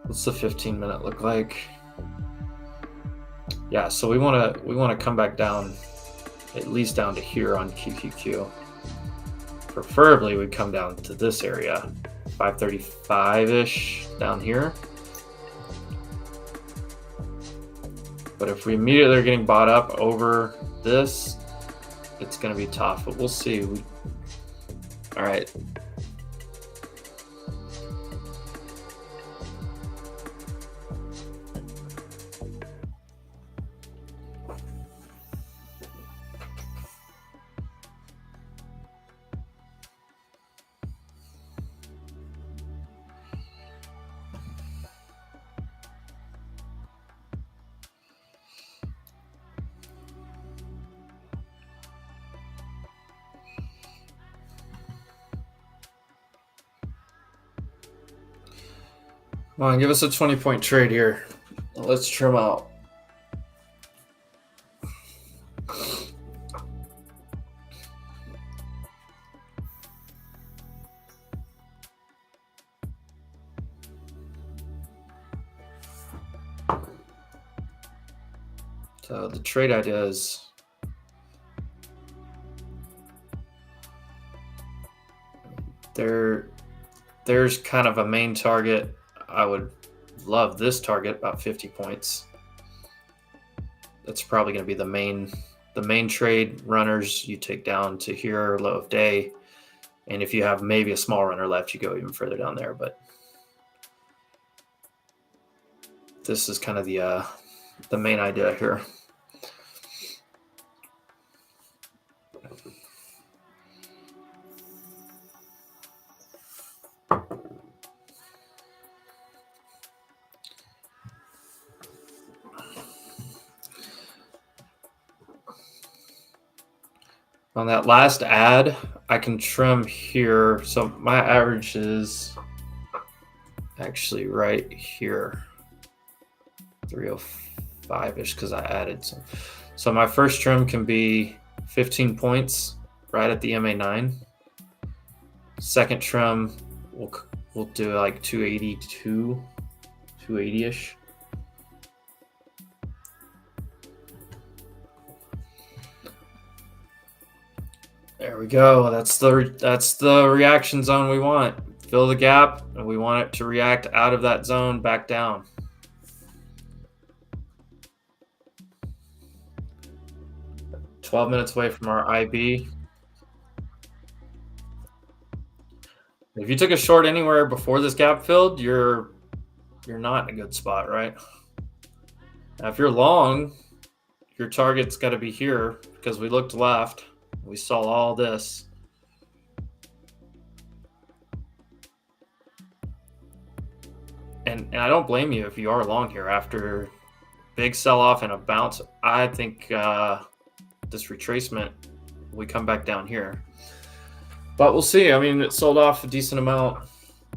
What's the 15-minute look like? Yeah, so we want to come back down at least down to here on QQQ. Preferably we'd come down to this area, 535-ish down here. But if we immediately are getting bought up over this, it's going to be tough, but we'll see. All right. Come on, give us a 20-point trade here. Let's trim out. So the trade idea is there's kind of a main target. I would love this target, about 50 points. That's probably going to be the main trade. Runners you take down to here, low of day. And if you have maybe a small runner left, you go even further down there. But this is kind of the main idea here. On that last ad, I can trim here. So my average is actually right here, 305-ish, because I added some. So my first trim can be 15 points right at the MA9. Second trim, we'll do like 282, 280-ish. There we go. That's the reaction zone we want. Fill the gap, and we want it to react out of that zone back down. $12 minutes away from our IB. If you took a short anywhere before this gap filled, you're not in a good spot, right? Now, if you're long, your target's got to be here because we looked left. We saw all this. And I don't blame you if you are long here after big sell-off and a bounce. I think this retracement, we come back down here. But we'll see. I mean, it sold off a decent amount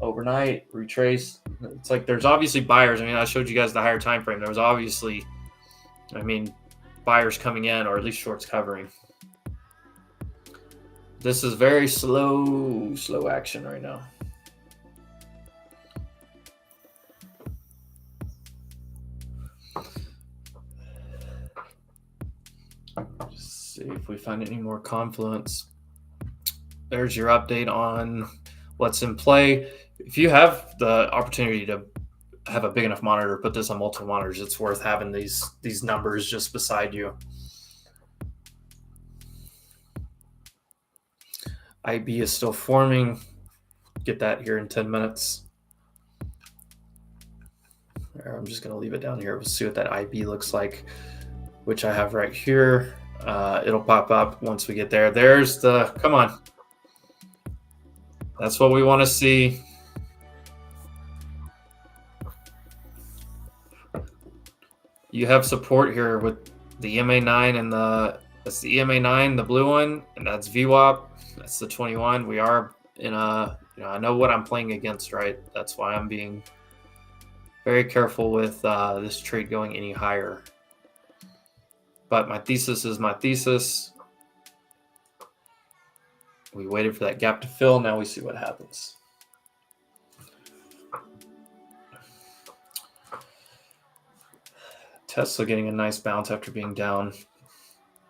overnight, retrace. It's like there's obviously buyers. I mean, I showed you guys the higher time frame. There was obviously, buyers coming in, or at least shorts covering. This is very slow action right now. Just see if we find any more confluence. There's your update on what's in play. If you have the opportunity to have a big enough monitor, put this on multiple monitors, it's worth having these numbers just beside you. IB is still forming. Get that here in 10 minutes. I'm just going to leave it down here. We'll see what that IB looks like, which I have right here. It'll pop up once we get there. There's the, come on. That's what we want to see. You have support here with the MA9 and that's the EMA9, the blue one, and that's VWAP. That's the 21. We are in a, I know what I'm playing against, right? That's why I'm being very careful with this trade going any higher. But my thesis is my thesis. We waited for that gap to fill. Now we see what happens. Tesla getting a nice bounce after being down.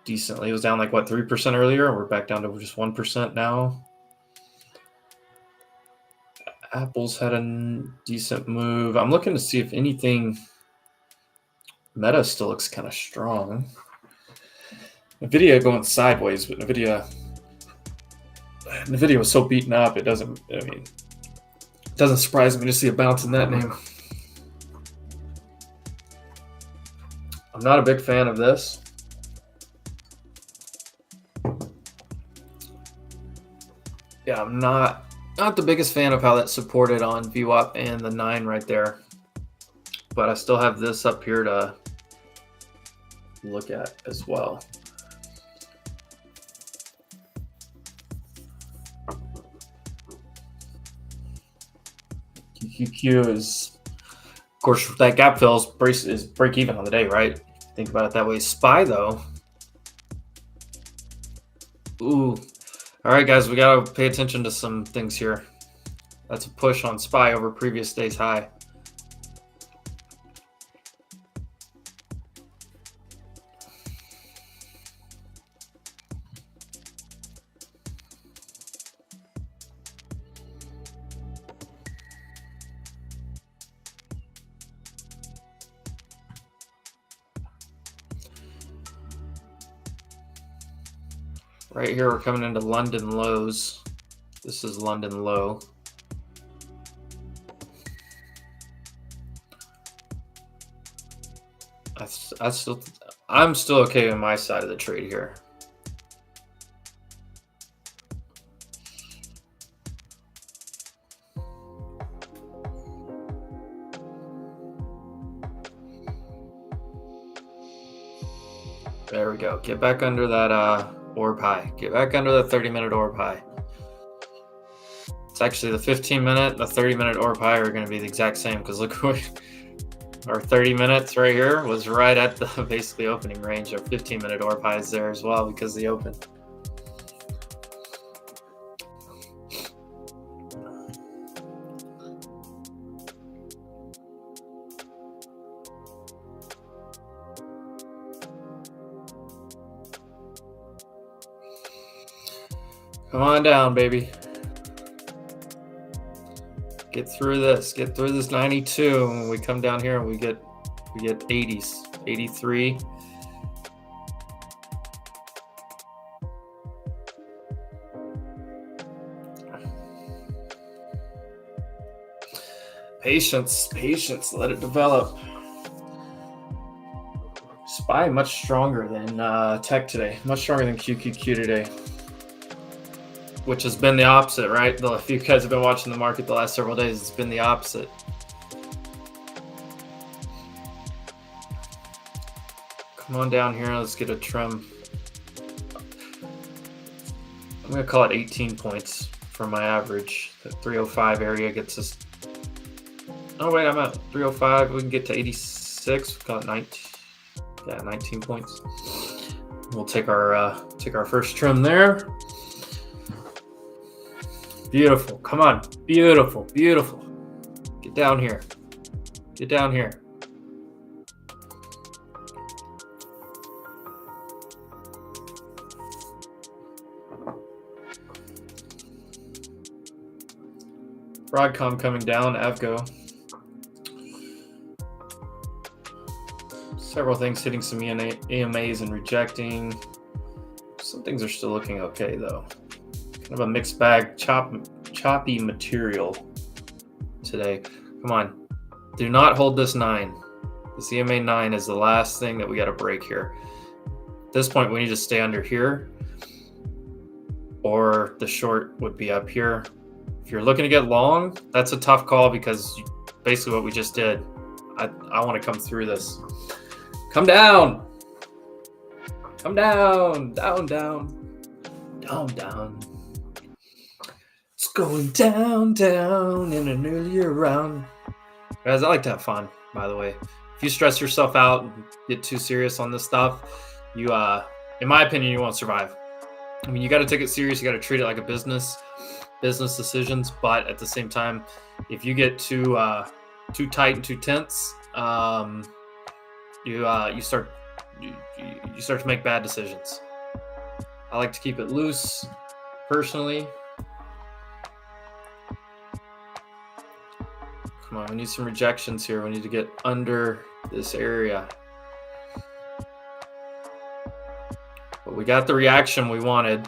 decently. It was down like, what, 3% earlier? We're back down to just 1% now. Apple's had a decent move. I'm looking to see if anything. Meta still looks kind of strong. Nvidia going sideways, but Nvidia was so beaten up. It doesn't surprise me to see a bounce in that name. I'm not a big fan of this. Yeah, I'm not the biggest fan of how that's supported on VWAP and the 9 right there. But I still have this up here to look at as well. QQQ is, of course, that gap fill is break even on the day, right? Think about it that way. SPY though. Ooh. All right, guys, we got to pay attention to some things here. That's a push on SPY over previous day's high. Right here, we're coming into London lows. This is London low. I'm still okay on my side of the trade here. There we go. Get back under that orb high. Get back under the 30-minute orb high. It's actually the 15-minute, the 30-minute orb high are going to be the exact same, because look what our 30 minutes right here was right at the basically opening range. Our 15-minute orb high is there as well because they open. Come on down, baby. Get through this. Get through this 92. When we come down here and we get 80s, 83. Patience. Let it develop. SPY much stronger than Tech today. Much stronger than QQQ today. Which has been the opposite, right? If you guys have been watching the market the last several days, it's been the opposite. Come on down here. Let's get a trim. I'm going to call it 18 points for my average. The 305 area gets us. Oh, wait, I'm at 305. We can get to 86. We'll call it 19. Yeah, 19 points. We'll take our first trim there. Beautiful. Come on. Beautiful. Get down here. Get down here. Broadcom coming down. Avgo. Several things hitting some EMAs and rejecting. Some things are still looking okay, though. Kind of a mixed bag, choppy material today. Come on. Do not hold this 9. This EMA 9 is the last thing that we got to break here. At this point, we need to stay under here, or the short would be up here. If you're looking to get long, that's a tough call because basically what we just did. I want to come through this. Come down. Come down. Down. It's going down in an earlier round. Guys, I like to have fun, by the way. If you stress yourself out and get too serious on this stuff, you, in my opinion, you won't survive. I mean, you got to take it serious. You got to treat it like a business decisions. But at the same time, if you get too tight and too tense, you start you start to make bad decisions. I like to keep it loose, personally. Come on, we need some rejections here. We need to get under this area. But we got the reaction we wanted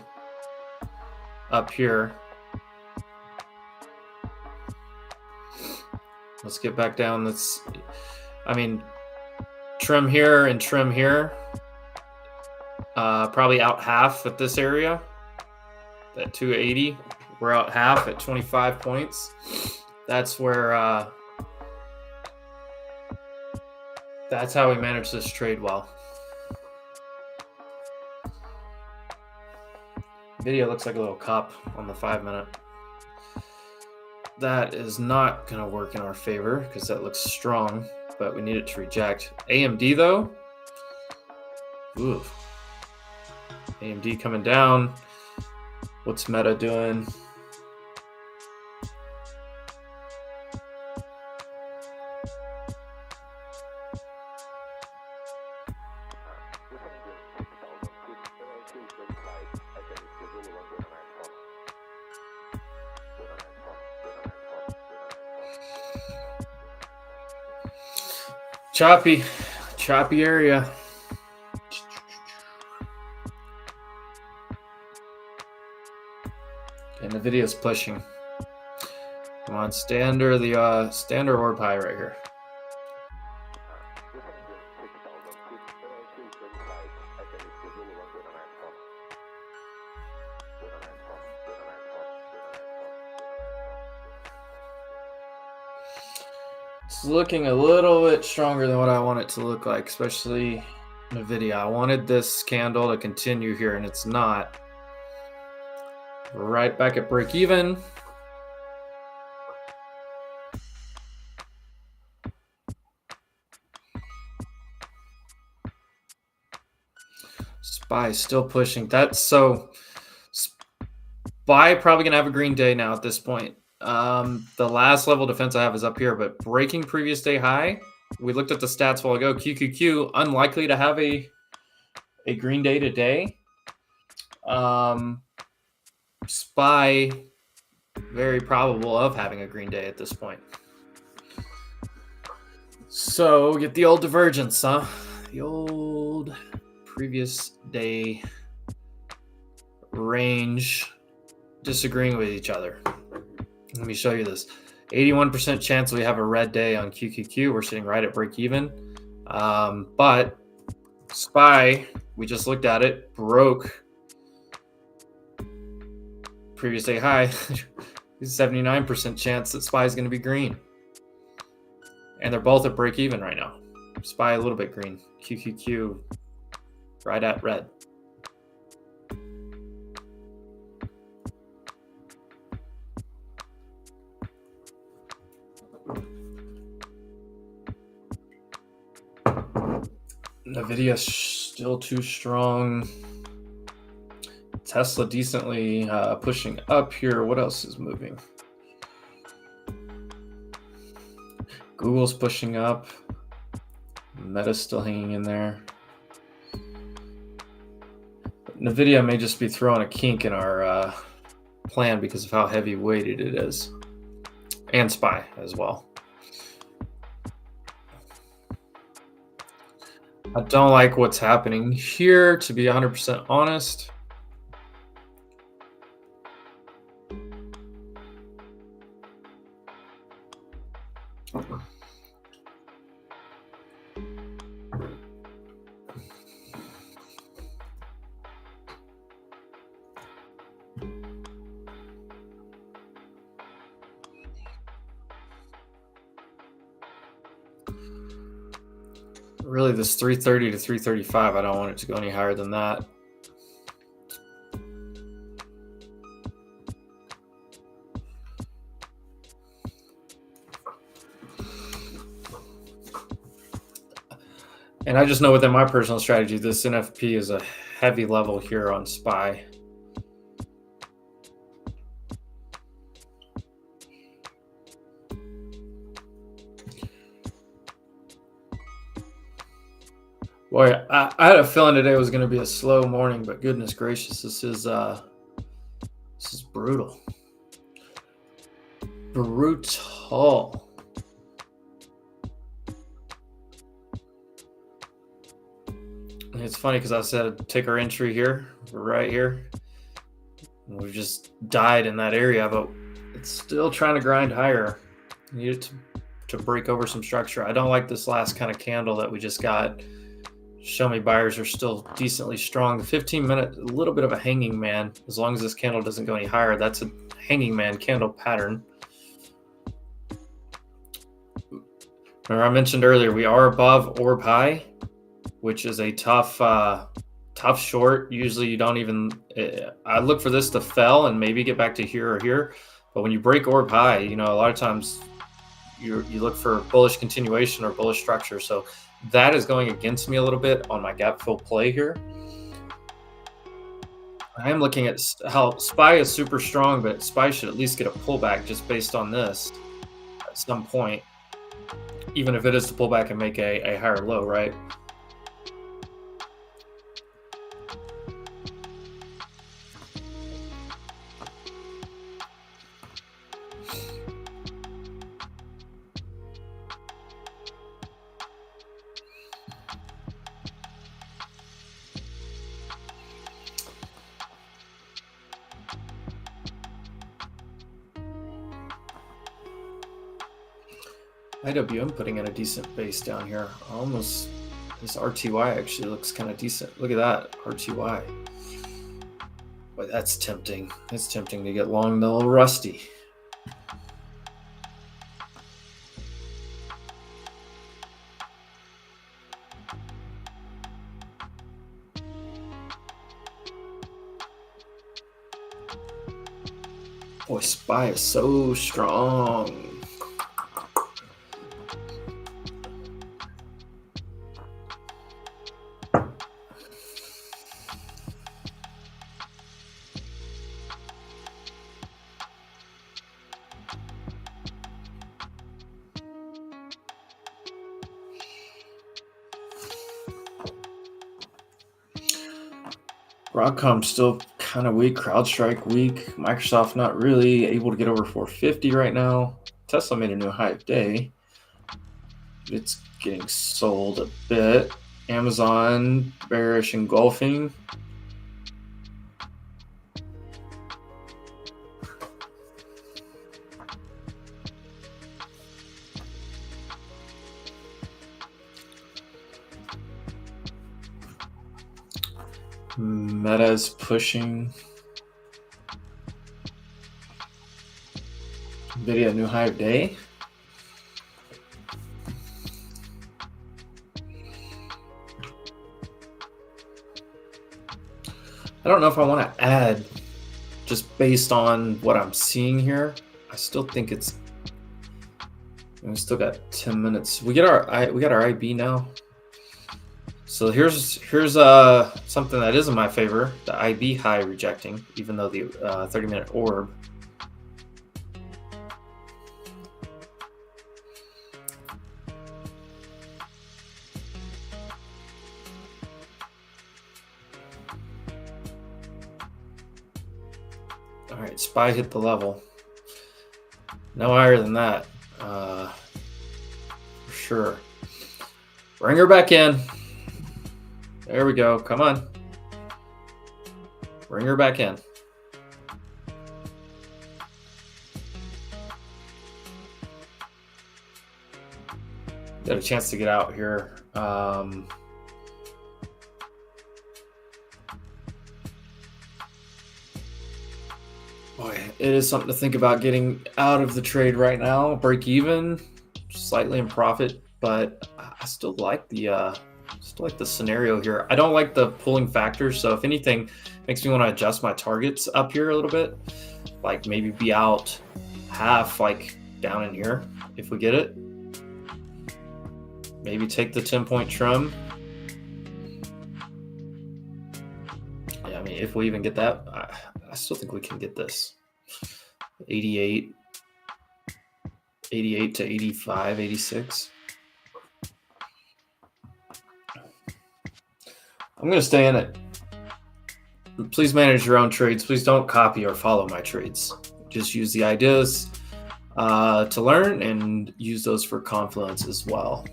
up here. Let's get back down. Trim here and trim here. Probably out half at this area. At 280. We're out half at 25 points. That's where that's how we manage this trade well. Video looks like a little cup on the 5 minute. That is not going to work in our favor because that looks strong, but we need it to reject. AMD though, ooh. AMD coming down. What's Meta doing? Choppy area. And the video's pushing. Come on, standard orb high right here. It's looking a little bit stronger than what I want it to look like, especially in the video. I wanted this candle to continue here, and it's not. We're right back at break even. SPY still pushing. SPY probably gonna have a green day now at this point. The last level defense I have is up here, but breaking previous day high. We looked at the stats a while ago. QQQ unlikely to have a green day today. SPY very probable of having a green day at this point. So get the old divergence, huh? The old previous day range disagreeing with each other. Let me show you this. 81% chance we have a red day on QQQ. We're sitting right at break even. But SPY, we just looked at it, broke previous day high. 79% chance that SPY is going to be green. And they're both at break even right now. SPY a little bit green. QQQ right at red. Nvidia still too strong. Tesla decently pushing up here. What else is moving? Google's pushing up. Meta's still hanging in there. Nvidia may just be throwing a kink in our plan because of how heavy weighted it is. And SPY as well. I don't like what's happening here, to be 100% honest. Really, this 330 to 335, I don't want it to go any higher than that. And I just know within my personal strategy, this NFP is a heavy level here on SPY. Boy, I had a feeling today was going to be a slow morning, but goodness gracious, this is brutal. Brutal. And it's funny because I said take our entry here, we're right here. And we've just died in that area, but it's still trying to grind higher. Need it to break over some structure. I don't like this last kind of candle that we just got. Show me buyers are still decently strong. The 15-minute, a little bit of a hanging man. As long as this candle doesn't go any higher, that's a hanging man candle pattern. Remember I mentioned earlier, we are above orb high, which is a tough short. Usually you don't even, I look for this to fell and maybe get back to here or here. But when you break orb high, a lot of times you look for bullish continuation or bullish structure. So that is going against me a little bit on my gap fill play here. I am looking at how SPY is super strong, but SPY should at least get a pullback just based on this at some point, even if it is to pull back and make a higher low, right? IWM putting in a decent base down here. Almost, this RTY actually looks kind of decent. Look at that, RTY. Boy, that's tempting. It's tempting to get long the little rusty. Boy, SPY is so strong. Broadcom still kind of weak. CrowdStrike weak. Microsoft not really able to get over 450 right now. Tesla made a new high of day. It's getting sold a bit. Amazon bearish engulfing. Meta is pushing. Nvidia new high of day. I don't know if I want to add just based on what I'm seeing here. I still think it's. We still got 10 minutes. We got our IB now. So here's something that is in my favor. The IB high rejecting, even though the 30-minute orb. All right, SPY hit the level. No higher than that, for sure. Bring her back in. There we go. Come on. Bring her back in. Got a chance to get out here. Boy, it is something to think about getting out of the trade right now. Break even, slightly in profit, but I still like the scenario here. I don't like the pulling factors, so if anything, makes me want to adjust my targets up here a little bit, like maybe be out half, like down in here if we get it. Maybe take the 10-point trim. Yeah, I mean, if we even get that, I still think we can get this. 88 to 85, 86. I'm going to stay in it. Please manage your own trades. Please don't copy or follow my trades. Just use the ideas to learn and use those for confluence as well.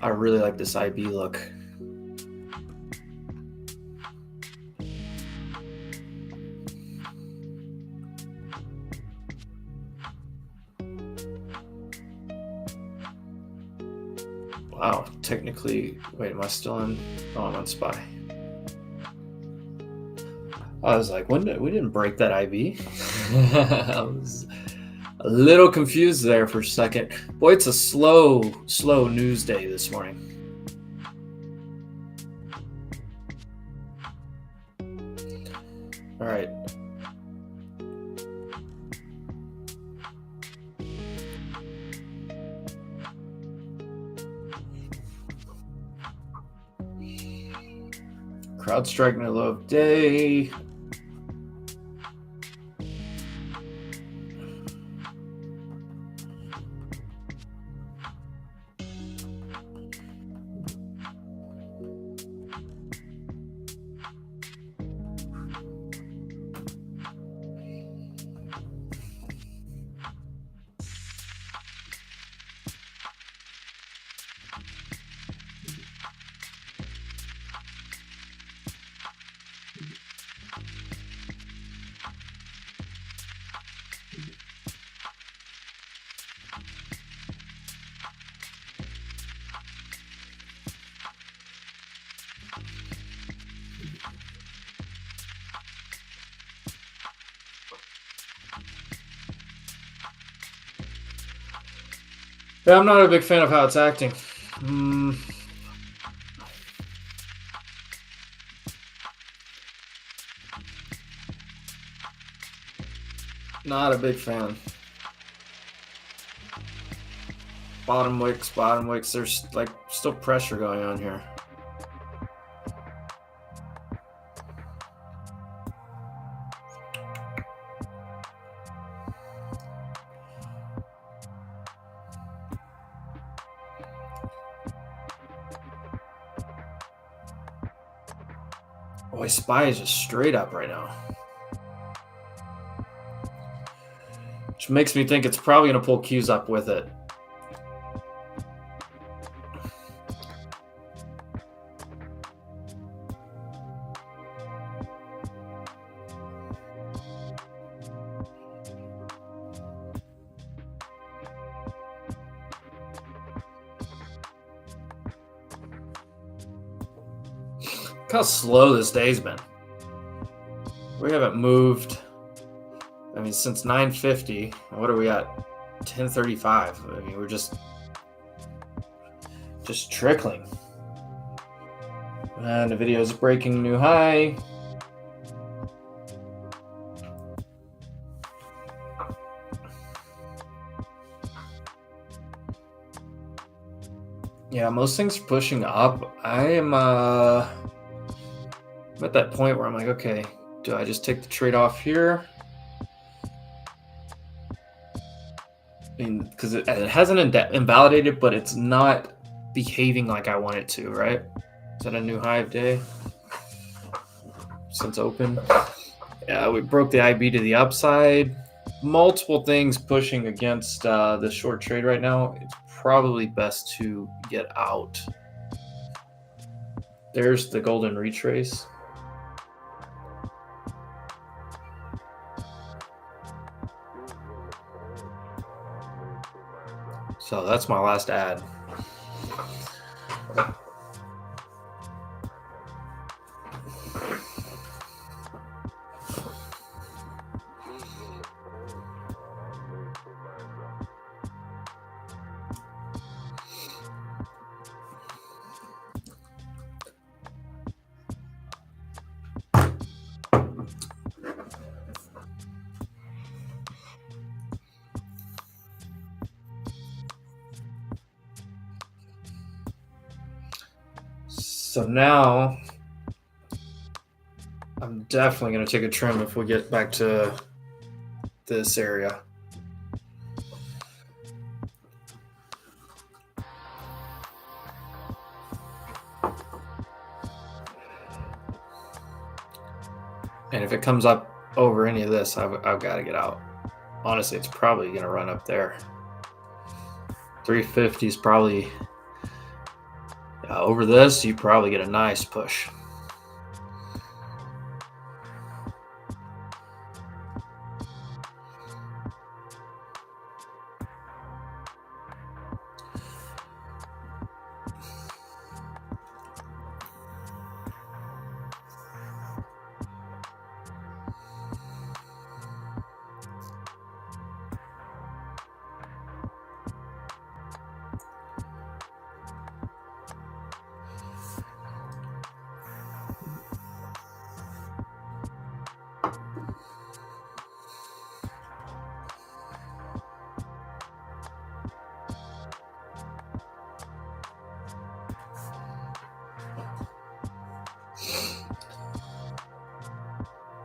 I really like this IB look. Wow, technically, wait, am I still in? Oh, I'm on SPY. I was like, we didn't break that IB. I was a little confused there for a second. Boy, it's a slow news day this morning. All right. CrowdStrike near low of day. Yeah, I'm not a big fan of how it's acting. Not a big fan. Bottom wicks. There's like still pressure going on here. Boy, SPY is just straight up right now. Which makes me think it's probably going to pull Qs up with it. Look how slow this day's been. We haven't moved. I mean, since 9:50. What are we at? 10:35. I mean, we're just trickling. And the video is breaking new high. Yeah, most things are pushing up. I am I'm at that point where I'm like, okay, do I just take the trade off here? I mean, because it hasn't invalidated, but it's not behaving like I want it to, right? Is that a new high of day since open? Yeah, we broke the IB to the upside. Multiple things pushing against the short trade right now. It's probably best to get out. There's the golden retrace. So that's my last ad. So now I'm definitely going to take a trim if we get back to this area. And if it comes up over any of this, I've got to get out. Honestly, it's probably going to run up there. 350 is probably over this. You probably get a nice push.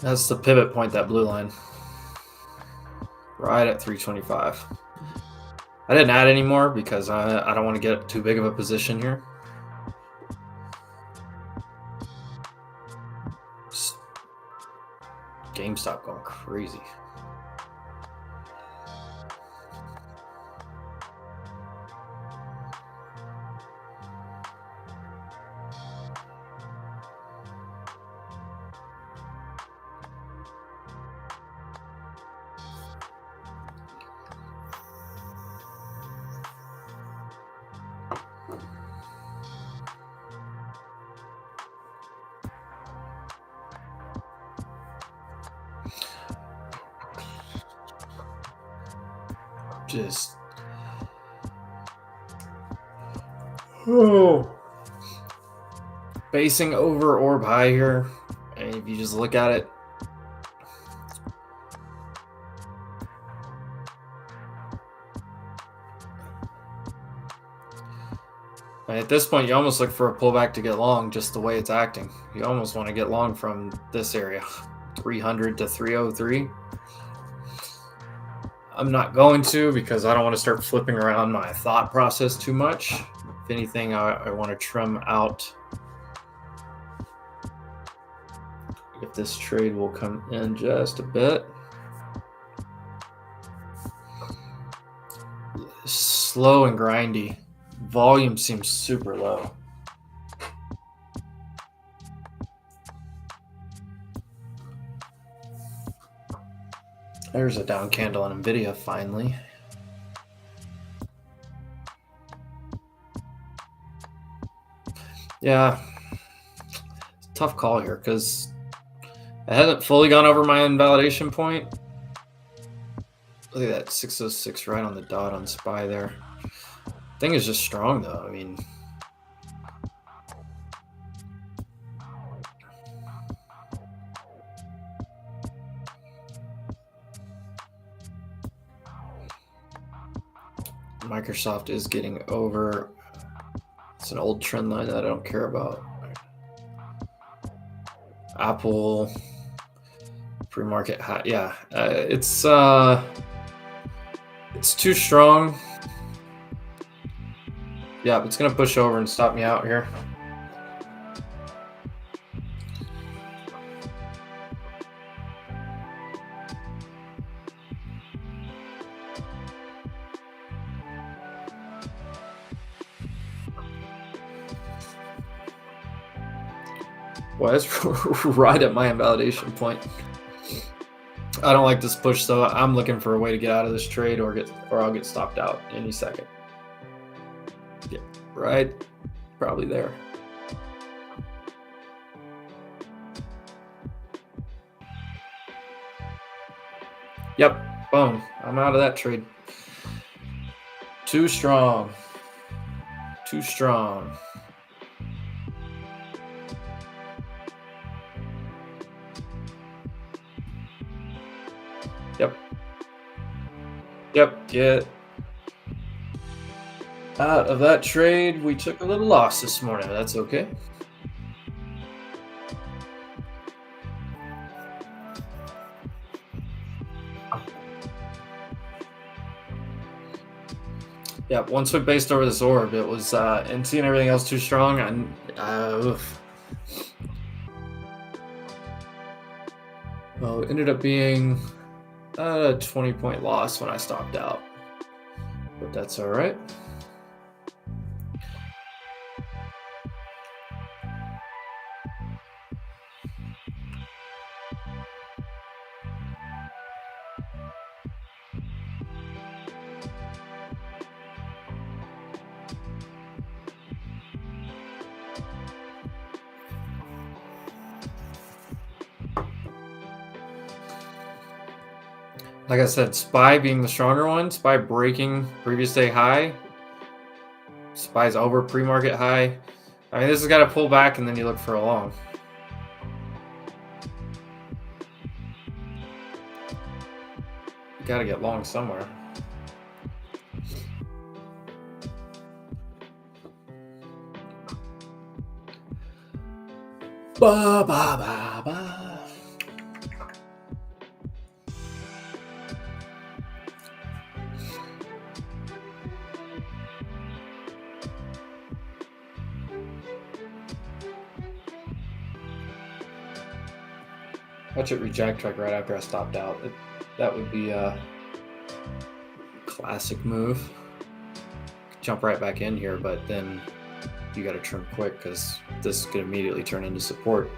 That's the pivot point, that blue line. Right at 325. I didn't add any more because I don't want to get too big of a position here. GameStop going crazy. Just basing over orb high here, and if you just look at it, at this point you almost look for a pullback to get long, just the way it's acting. You almost want to get long from this area, 300 to 303. I'm not going to, because I don't want to start flipping around my thought process too much. If anything, I want to trim out if this trade will come in just a bit. Slow and grindy. Volume seems super low. There's a down candle on Nvidia finally. Yeah, tough call here because it hasn't fully gone over my invalidation point. Look at that 606 right on the dot on SPY there. Thing is just strong though. I mean, Microsoft is getting over. It's an old trend line that I don't care about. Apple pre-market high. Yeah, it's too strong. Yeah, it's gonna push over and stop me out here. Well, that's right at my invalidation point. I don't like this push, so I'm looking for a way to get out of this trade, or I'll get stopped out any second. Yeah, right, probably there. Yep, boom. I'm out of that trade. Too strong. Too strong. Yep, get out of that trade. We took a little loss this morning. That's okay. Yeah, once we based over this orb, it was NT and everything else too strong. And Well, it ended up being a 20-point loss when I stopped out, but that's all right. Like I said, SPY being the stronger one, SPY breaking previous day high, SPY's over pre-market high. I mean, this has got to pull back and then you look for a long. You got to get long somewhere. Ba ba ba ba. Watch it reject like right after I stopped out. That would be a classic move. Jump right back in here, but then you got to trim quick because this could immediately turn into support.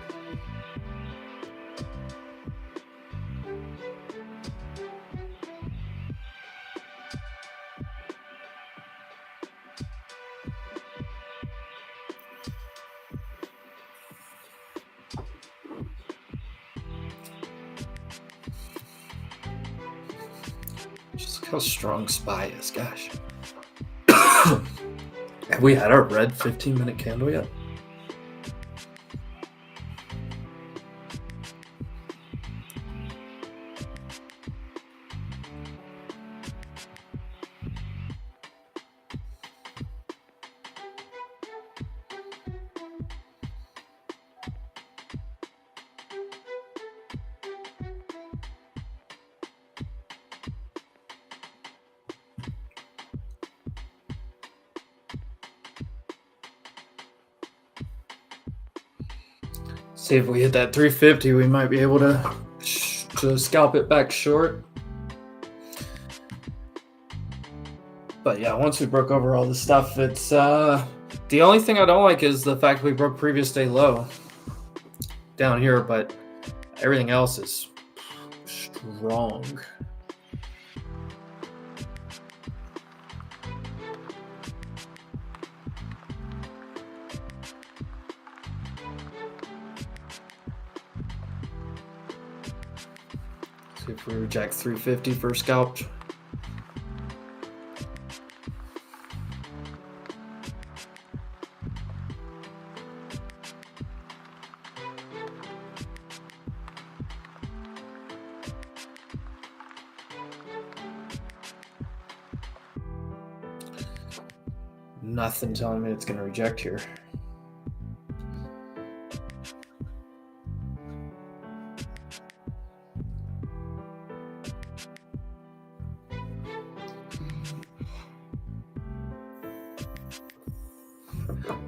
Just look how strong SPY is, gosh. Have we had our red 15-minute candle yet? See if we hit that 350, we might be able to scalp it back short. But yeah, once we broke over all this stuff, it's the only thing I don't like is the fact we broke previous day low down here, but everything else is strong. See if we reject 350 for scalp. Nothing telling me it's going to reject here.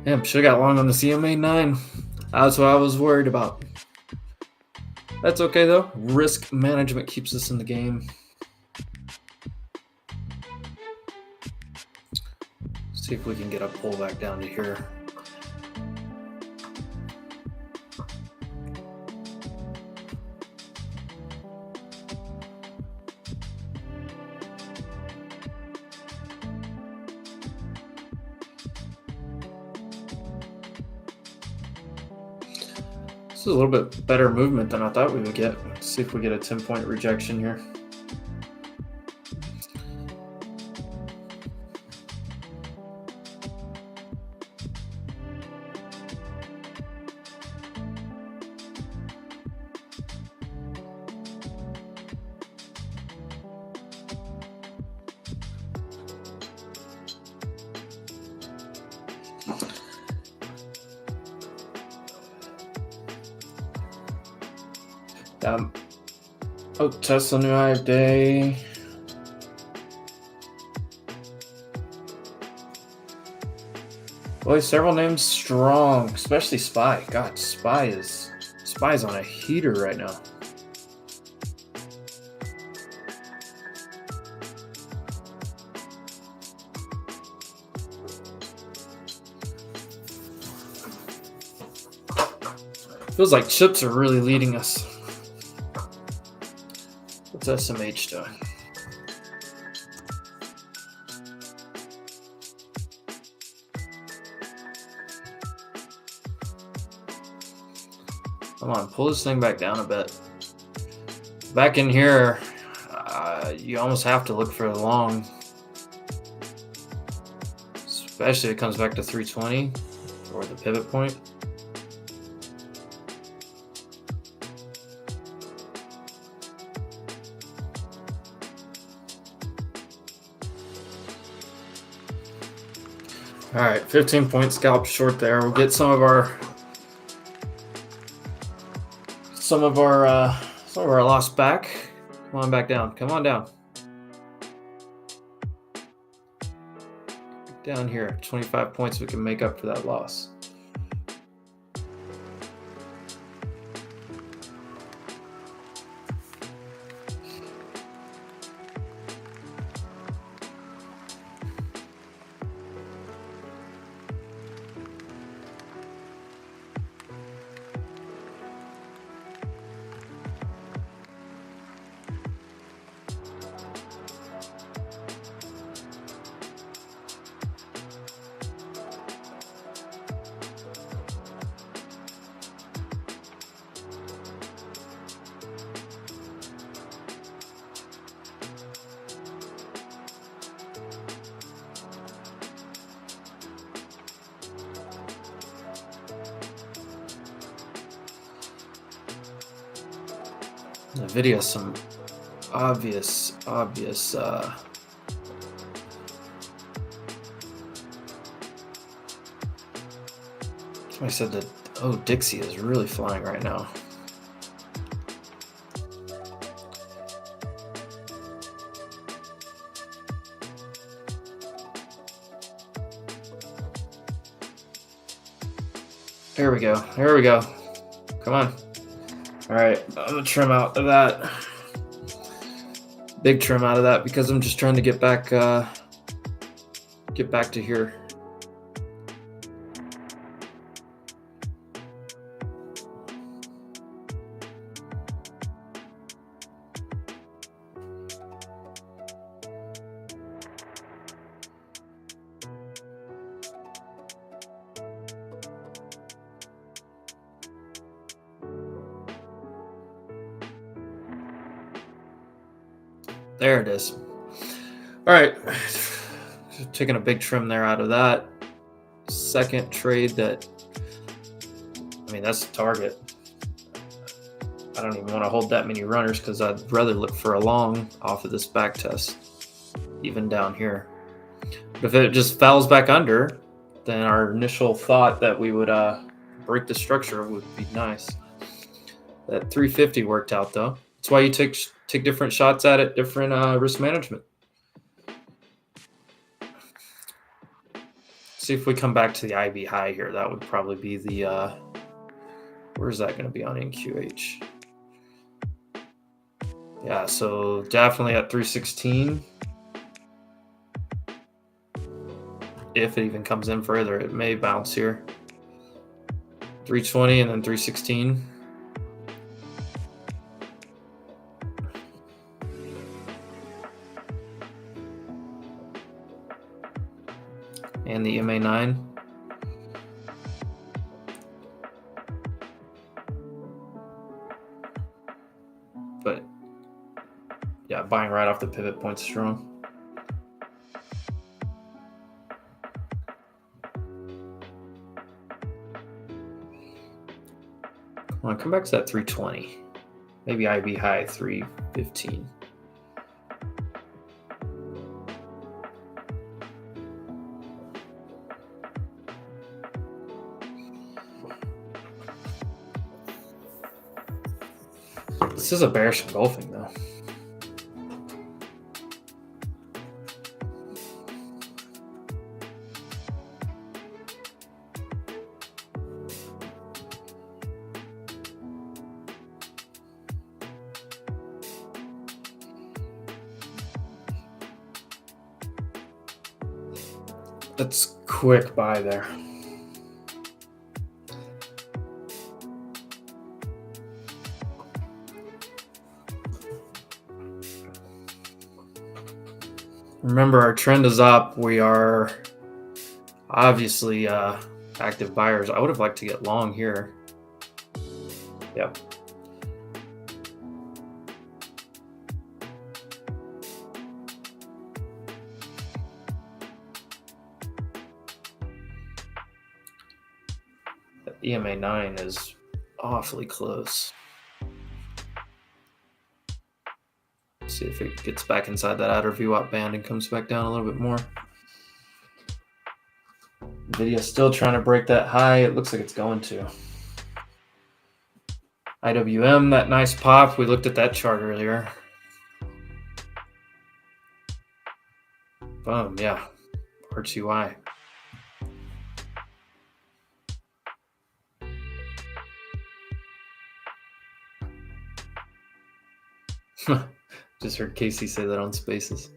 Damn, should have got long on the CMA 9. That's what I was worried about. That's okay though. Risk management keeps us in the game. See if we can get a pullback down to here. This is a little bit better movement than I thought we would get. Let's see if we get a 10-point rejection here. Oh, Tesla new high of day. Boy, several names strong, especially SPY. God, SPY is on a heater right now. Feels like chips are really leading us. What's SMH doing? Come on, pull this thing back down a bit. Back in here, you almost have to look for the long. Especially if it comes back to 320 or the pivot point. All right, 15-point scalp short there. We'll get some of our loss back. Come on back down. Come on down. Down here, 25 points we can make up for that loss. The video, some obvious. Somebody said that. Oh, Dixie is really flying right now. There we go. There we go. Come on. All right, I'm gonna trim out of that. Big trim out of that because I'm just trying to get back to here. There it is. All right, taking a big trim there out of that. Second trade that, I mean, that's the target. I don't even want to hold that many runners because I'd rather look for a long off of this back test, even down here. But if it just fouls back under, then our initial thought that we would break the structure would be nice. That 350 worked out though. That's why you take different shots at it, different risk management. See if we come back to the IB high here. That would probably be the, where's that going to be on NQH? Yeah, so definitely at 316. If it even comes in further, it may bounce here. 320 and then 316. And the MA9. But yeah, buying right off the pivot point's strong. Come on, come back to that 320. Maybe IB high 315. This is a bearish engulfing though. That's quick buy there. Remember, our trend is up. We are obviously active buyers. I would have liked to get long here. Yep. The EMA 9 is awfully close. See if it gets back inside that outer VWAP band and comes back down a little bit more. Nvidia still trying to break that high. It looks like it's going to. IWM, that nice pop. We looked at that chart earlier. Boom, yeah. R2Y. Just heard Casey say that on Spaces.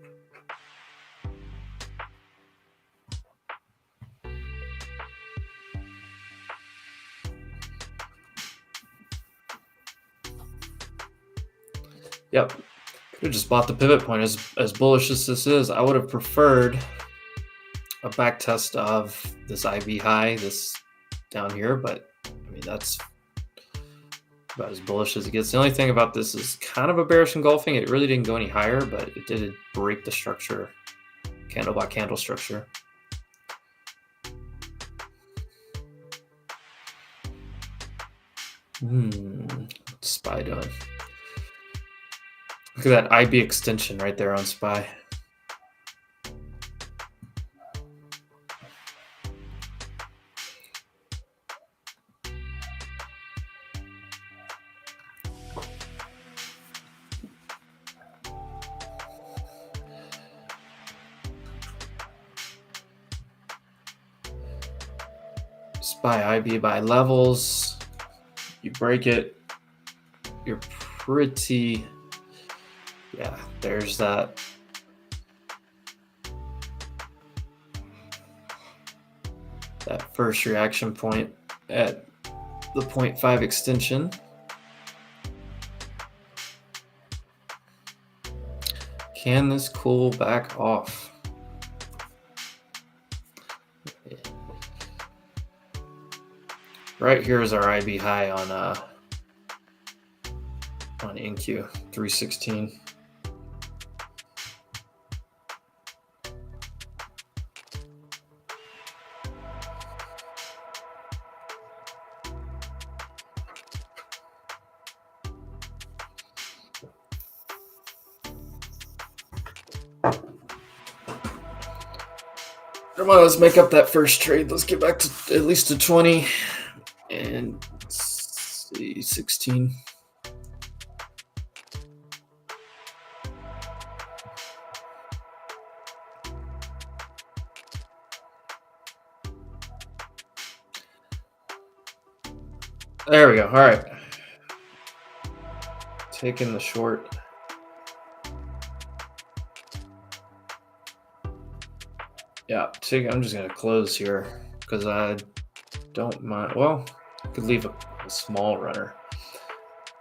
Yep. Could have just bought the pivot point. As bullish as this is, I would have preferred a back test of this IB high, this down here, but I mean, that's about as bullish as it gets. The only thing about this is kind of a bearish engulfing. It really didn't go any higher, but it did break the structure, candle by candle structure. What's SPY doing? Look at that IB extension right there on SPY. SPY IB by levels. You break it, you're pretty, yeah, there's that. That first reaction point at the 0.5 extension. Can this cool back off? Right here is our IB high on NQ 316. Come on, let's make up that first trade. Let's get back to at least to 20 and see 16. There we go. All right. Taking the short. Yeah, I'm just going to close here because I don't mind. Well, I could leave a small runner.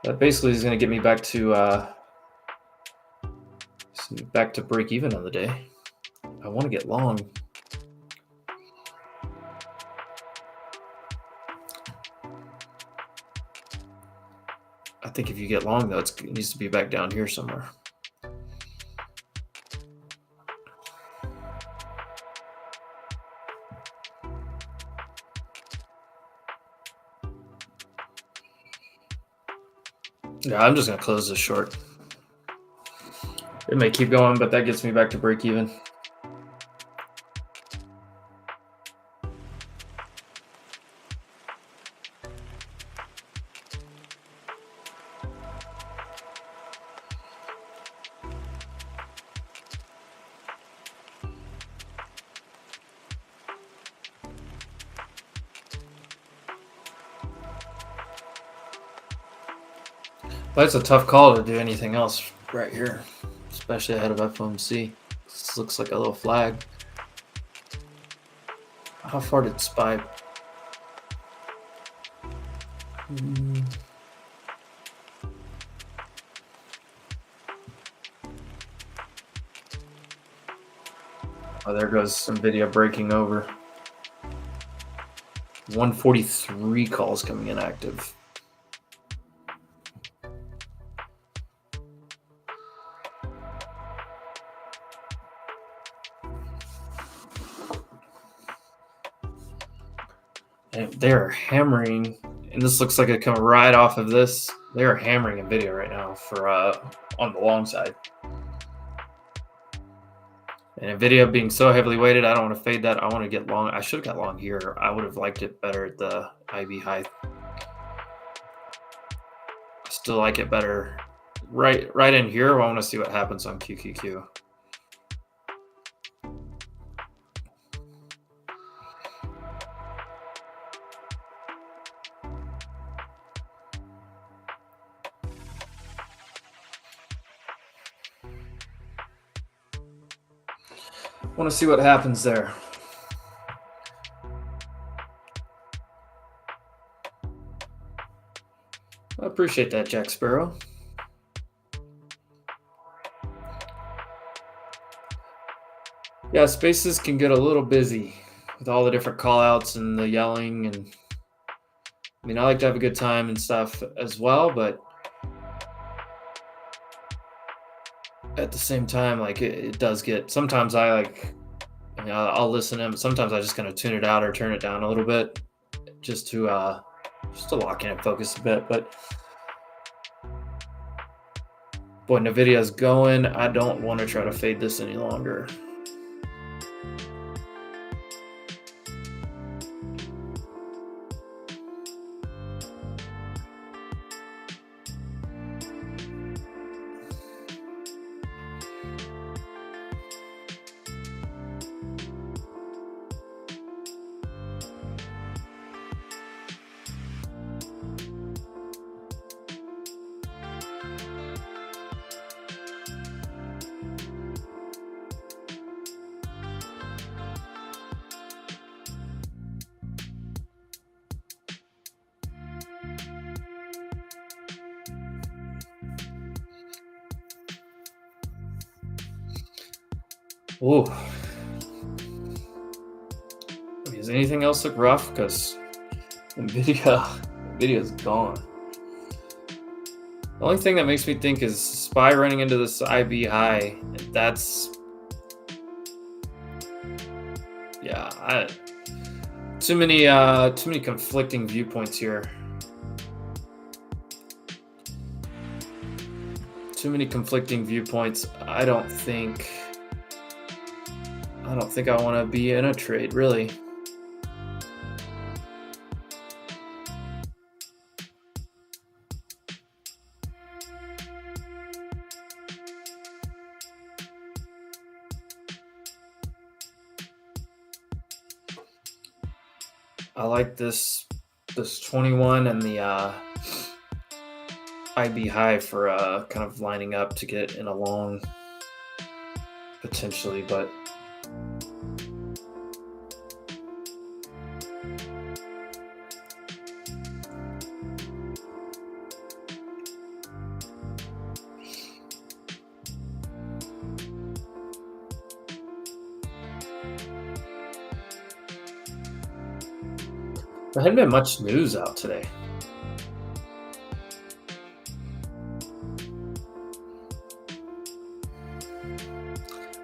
That basically is going to get me back to break even on the day. I want to get long. I think if you get long, though, it needs to be back down here somewhere. Yeah, I'm just going to close this short. It may keep going, but that gets me back to break even. But it's a tough call to do anything else right here, especially ahead of FOMC. This looks like a little flag. How far did SPY? Oh, there goes some video breaking over. 143 calls coming in active. And they're hammering, and this looks like it coming right off of this. They are hammering Nvidia right now for on the long side. And Nvidia being so heavily weighted, I don't want to fade that. I want to get long. I should have got long here. I would have liked it better at the IB high. I still like it better right in here. I want to see what happens on QQQ. Want to see what happens there. I appreciate that, Jack Sparrow. Yeah, spaces can get a little busy with all the different call outs and the yelling. And I mean, I like to have a good time and stuff as well, but at the same time, like it does get, sometimes I like, you know, I'll listen in, but sometimes I just kind of tune it out or turn it down a little bit just to lock in and focus a bit. But boy, Nvidia's going. I don't want to try to fade this any longer. Ooh. Does anything else look rough? Because Nvidia's gone. The only thing that makes me think is SPY running into this IB high. That's, yeah, too many conflicting viewpoints here. Too many conflicting viewpoints. I don't think I want to be in a trade, really. I like this 21 and the IB high for kind of lining up to get in a long potentially, but there hadn't been much news out today.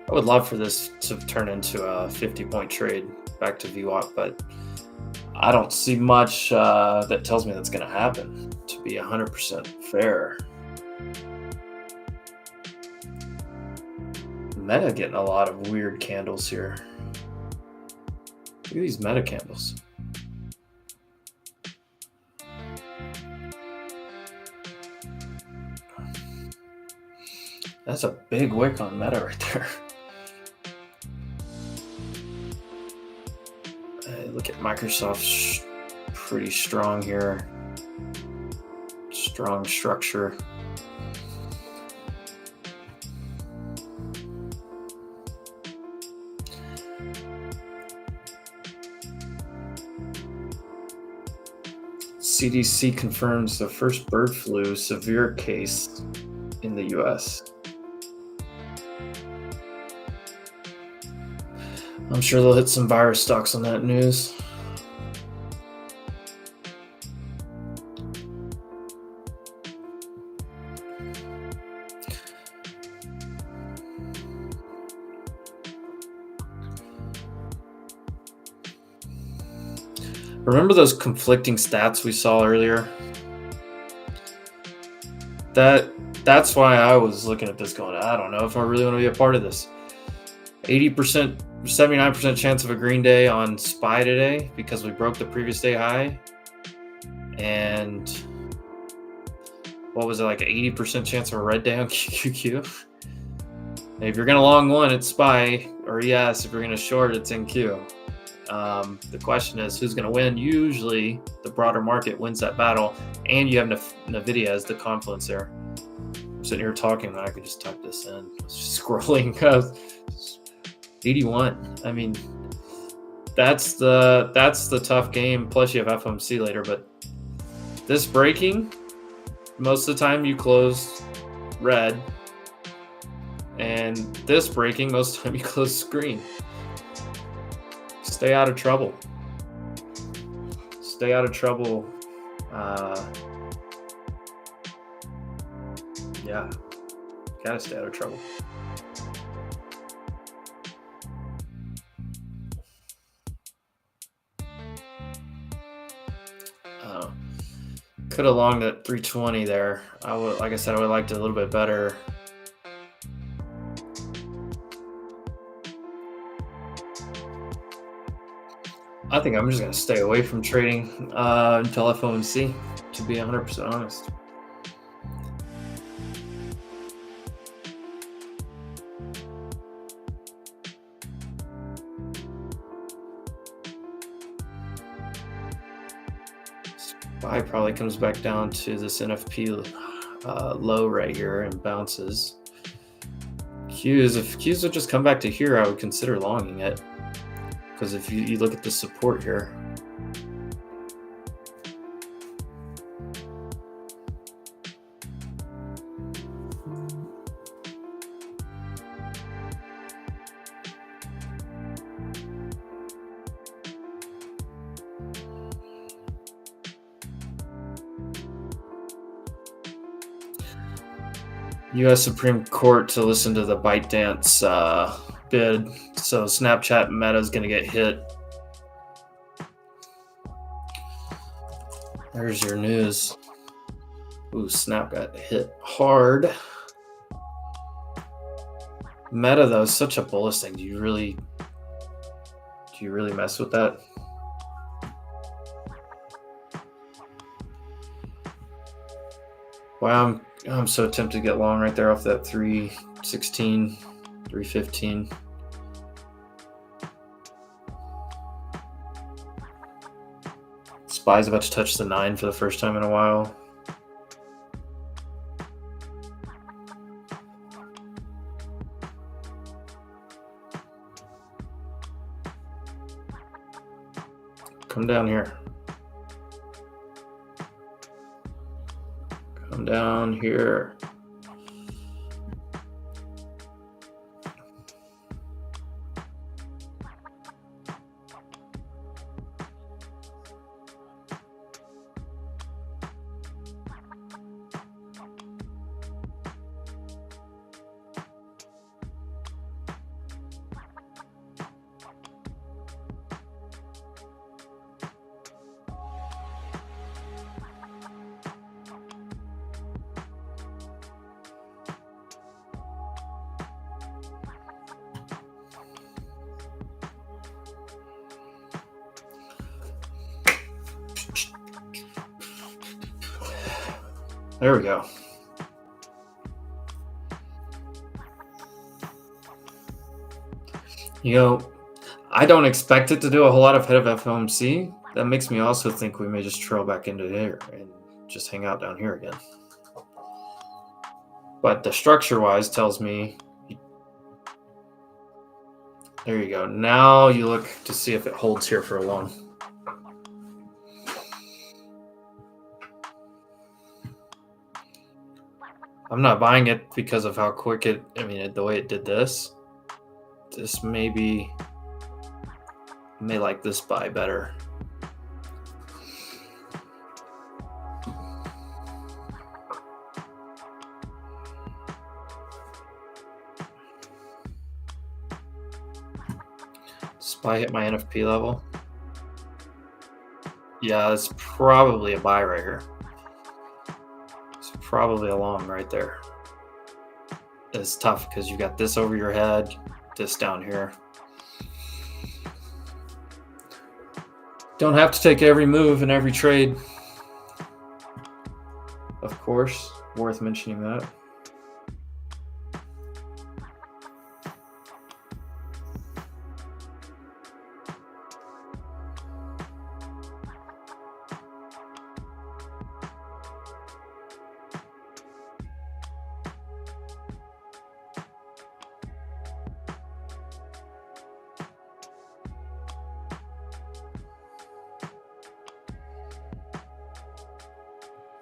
I would love for this to turn into a 50-point trade back to VWAP, but I don't see much that tells me that's going to happen, to be 100% fair. Meta getting a lot of weird candles here. Look at these meta candles. That's a big wick on Meta right there. Look at Microsoft's pretty strong here. Strong structure. CDC confirms the first bird flu severe case in the US. I'm sure they'll hit some virus stocks on that news. Remember those conflicting stats we saw earlier? That's why I was looking at this going, I don't know if I really want to be a part of this. 80%, 79% chance of a green day on SPY today because we broke the previous day high. And what was it, like an 80% chance of a red day on QQQ? If you're going to long one, it's SPY, or yes, if you're going to short, it's NQ. The question is who's going to win. Usually the broader market wins that battle, and you have NVIDIA as the confluence there. I'm sitting here talking, and I could just type this in. I was just scrolling. 81. I mean, that's the tough game. Plus you have FOMC later, but this breaking, most of the time you close red, and this breaking, most of the time you close green. Stay out of trouble. Stay out of trouble. Yeah, gotta stay out of trouble. Could have longed at 320 there. Like I said, I would have liked it a little bit better. I think I'm just going to stay away from trading until FOMC, to be 100% honest. SPY probably comes back down to this NFP low right here and bounces. If Qs would just come back to here, I would consider longing it. Because if you look at the support here, U.S. Supreme Court to listen to the ByteDance bid. So Snapchat Meta is going to get hit. There's your news. Ooh, Snap got hit hard. Meta, though, is such a bullish thing. Do you really mess with that? Wow, I'm so tempted to get long right there off that 316, 315. SPY's about to touch the 9 for the first time in a while. Come down here. Come down here. There we go. I don't expect it to do a whole lot ahead of FOMC. That makes me also think we may just trail back into here and just hang out down here again. But the structure-wise tells me, there you go. Now you look to see if it holds here for a long. I'm not buying it because of how quick the way it did this. This may be may like this buy better. SPY hit my NFP level. Yeah, it's probably a buy right here. It's probably a long right there. It's tough because you got this over your head, this down here. Don't have to take every move in every trade. Of course, worth mentioning that.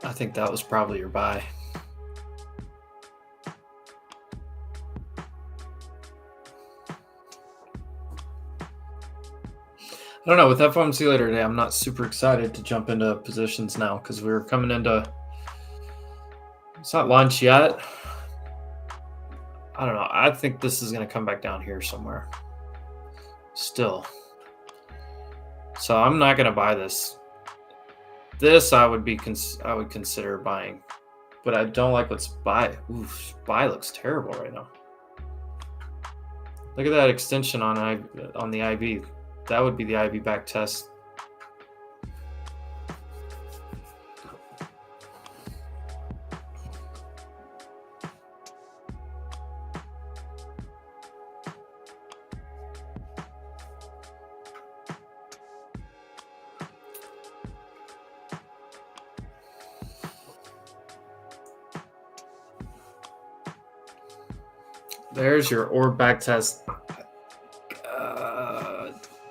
I think that was probably your buy. I don't know, with FOMC later today, I'm not super excited to jump into positions now because we're coming into, it's not lunch yet. I don't know. I think this is going to come back down here somewhere still. So I'm not going to buy this. This I would consider buying, but I don't like what SPY. Ooh, SPY looks terrible right now. Look at that extension on the IB. That would be the IB back test. There's your orb back test.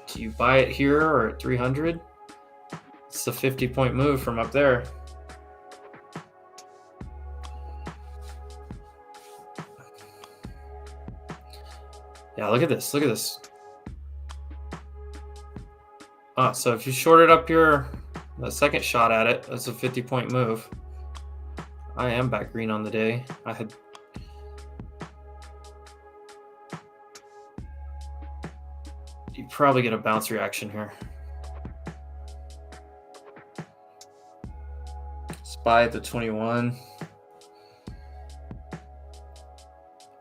Do you buy it here or at 300? It's a 50-point move from up there. Yeah, look at this. Look at this. So if you shorted up the second shot at it, that's a 50-point move. I am back green on the day. You probably get a bounce reaction here. SPY at the 21.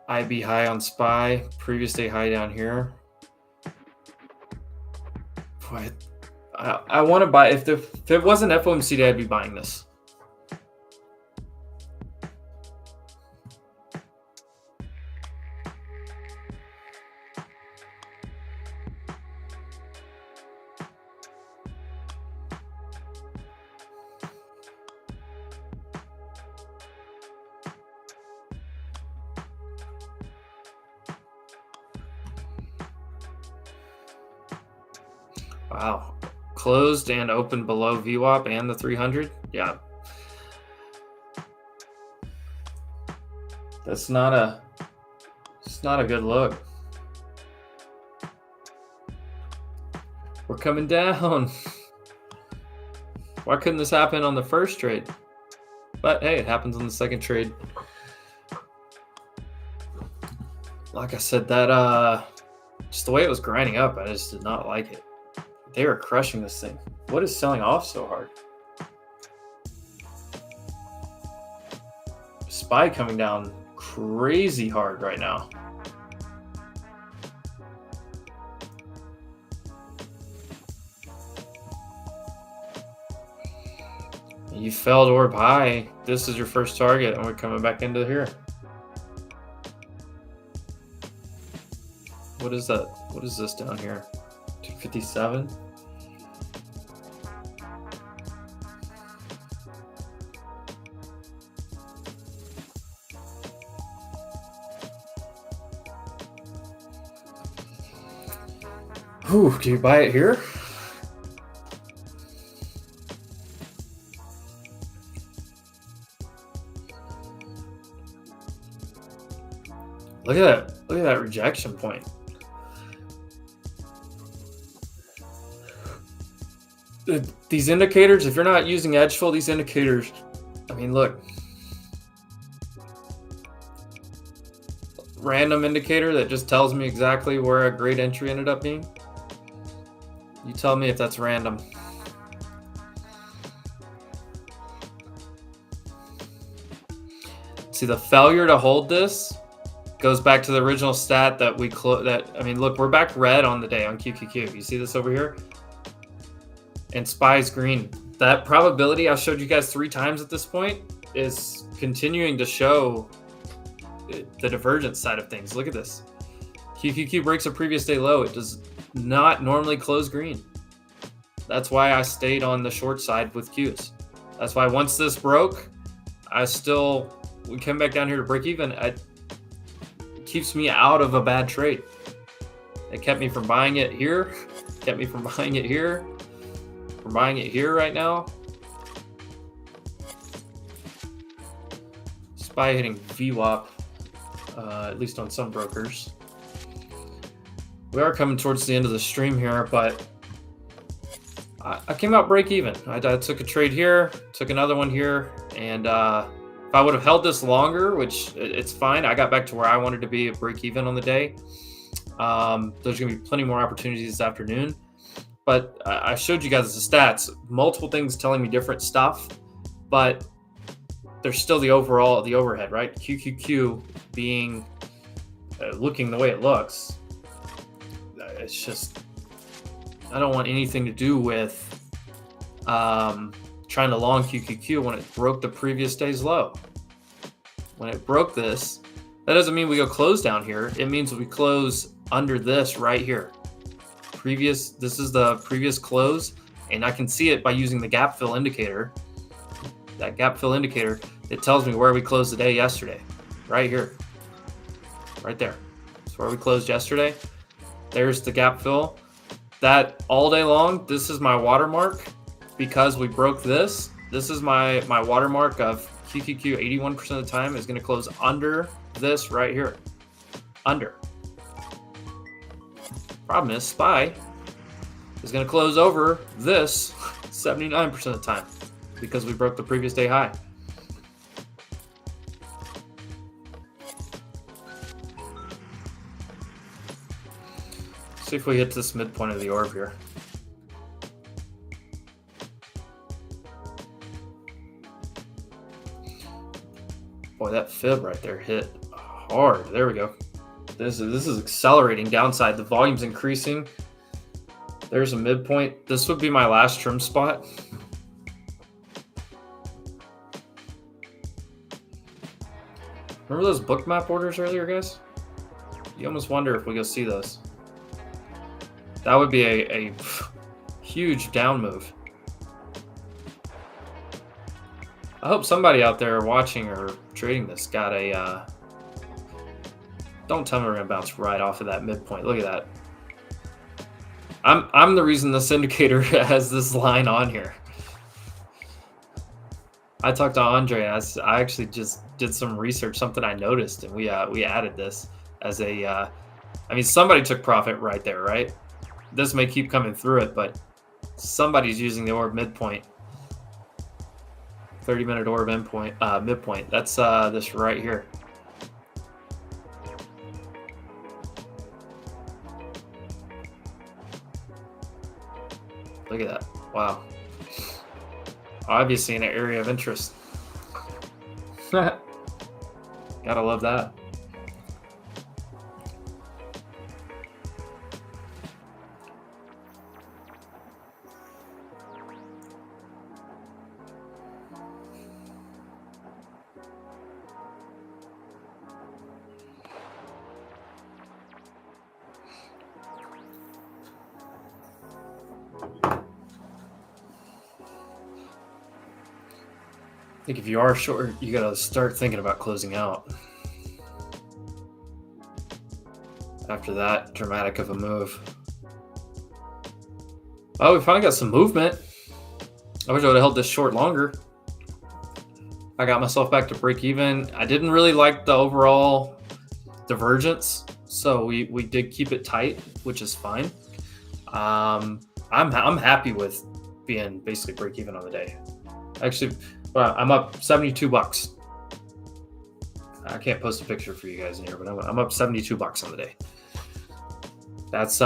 IB high on SPY. Previous day high down here. Boy, I want to buy. If it wasn't FOMC day, I'd be buying this. Wow. Closed and opened below VWAP and the 300. Yeah. It's not a good look. We're coming down. Why couldn't this happen on the first trade? But hey, it happens on the second trade. Like I said, that just the way it was grinding up, I just did not like it. They were crushing this thing. What is selling off so hard? SPY coming down crazy hard right now. You failed orb high. This is your first target, and we're coming back into here. What is that? What is this down here? 257. Ooh, can you buy it here? Look at that. Look at that rejection point. These indicators, if you're not using Edgeful, these indicators, I mean, look, random indicator that just tells me exactly where a great entry ended up being. You tell me if that's random. See, the failure to hold this goes back to the original stat that we I mean, look, we're back red on the day on QQQ. You see this over here? And SPY's green. That probability I showed you guys 3 times at this point is continuing to show the divergence side of things. Look at this. QQQ breaks a previous day low. It does not normally close green. That's why I stayed on the short side with Qs. That's why once this broke, we came back down here to break even. It keeps me out of a bad trade. It kept me from buying it here, kept me from buying it here, from buying it here right now. SPY hitting VWAP, at least on some brokers. We are coming towards the end of the stream here, but I came out break even. I took a trade here, took another one here, and if I would have held this longer, which it's fine, I got back to where I wanted to be at break even on the day. There's going to be plenty more opportunities this afternoon. But I showed you guys the stats, multiple things telling me different stuff, but there's still the overhead, right? QQQ being, looking the way it looks. It's just, I don't want anything to do with trying to long QQQ when it broke the previous day's low. When it broke this, that doesn't mean we go close down here. It means we close under this right here. This is the previous close, and I can see it by using the gap fill indicator. That gap fill indicator, it tells me where we closed the day yesterday. Right here. Right there. That's where we closed yesterday. There's the gap fill. That all day long, this is my watermark because we broke this. This is my watermark of QQQ 81% of the time is going to close under this right here. Under. Problem is, SPY is going to close over this 79% of the time because we broke the previous day high. See if we hit this midpoint of the orb here. Boy, that fib right there hit hard. There we go. This is accelerating downside. The volume's increasing. There's a midpoint. This would be my last trim spot. Remember those bookmap orders earlier, guys? You almost wonder if we go see those. That would be a huge down move. I hope somebody out there watching or trading this got a... don't tell me we're going to bounce right off of that midpoint. Look at that. I'm the reason this indicator has this line on here. I talked to Andre, and I actually just did some research, something I noticed, and we added this as a... I mean, somebody took profit right there, right? This may keep coming through it, but somebody's using the orb midpoint. 30-minute orb midpoint. That's this right here. Look at that. Wow. Obviously an area of interest. Gotta love that. I think if you are short, you gotta start thinking about closing out. After that dramatic of a move. Oh, we finally got some movement. I wish I would have held this short longer. I got myself back to break even. I didn't really like the overall divergence, so we did keep it tight, which is fine. I'm happy with being basically break even on the day. Actually, well, I'm up $72. I can't post a picture for you guys in here, but I'm up $72 on the day. That's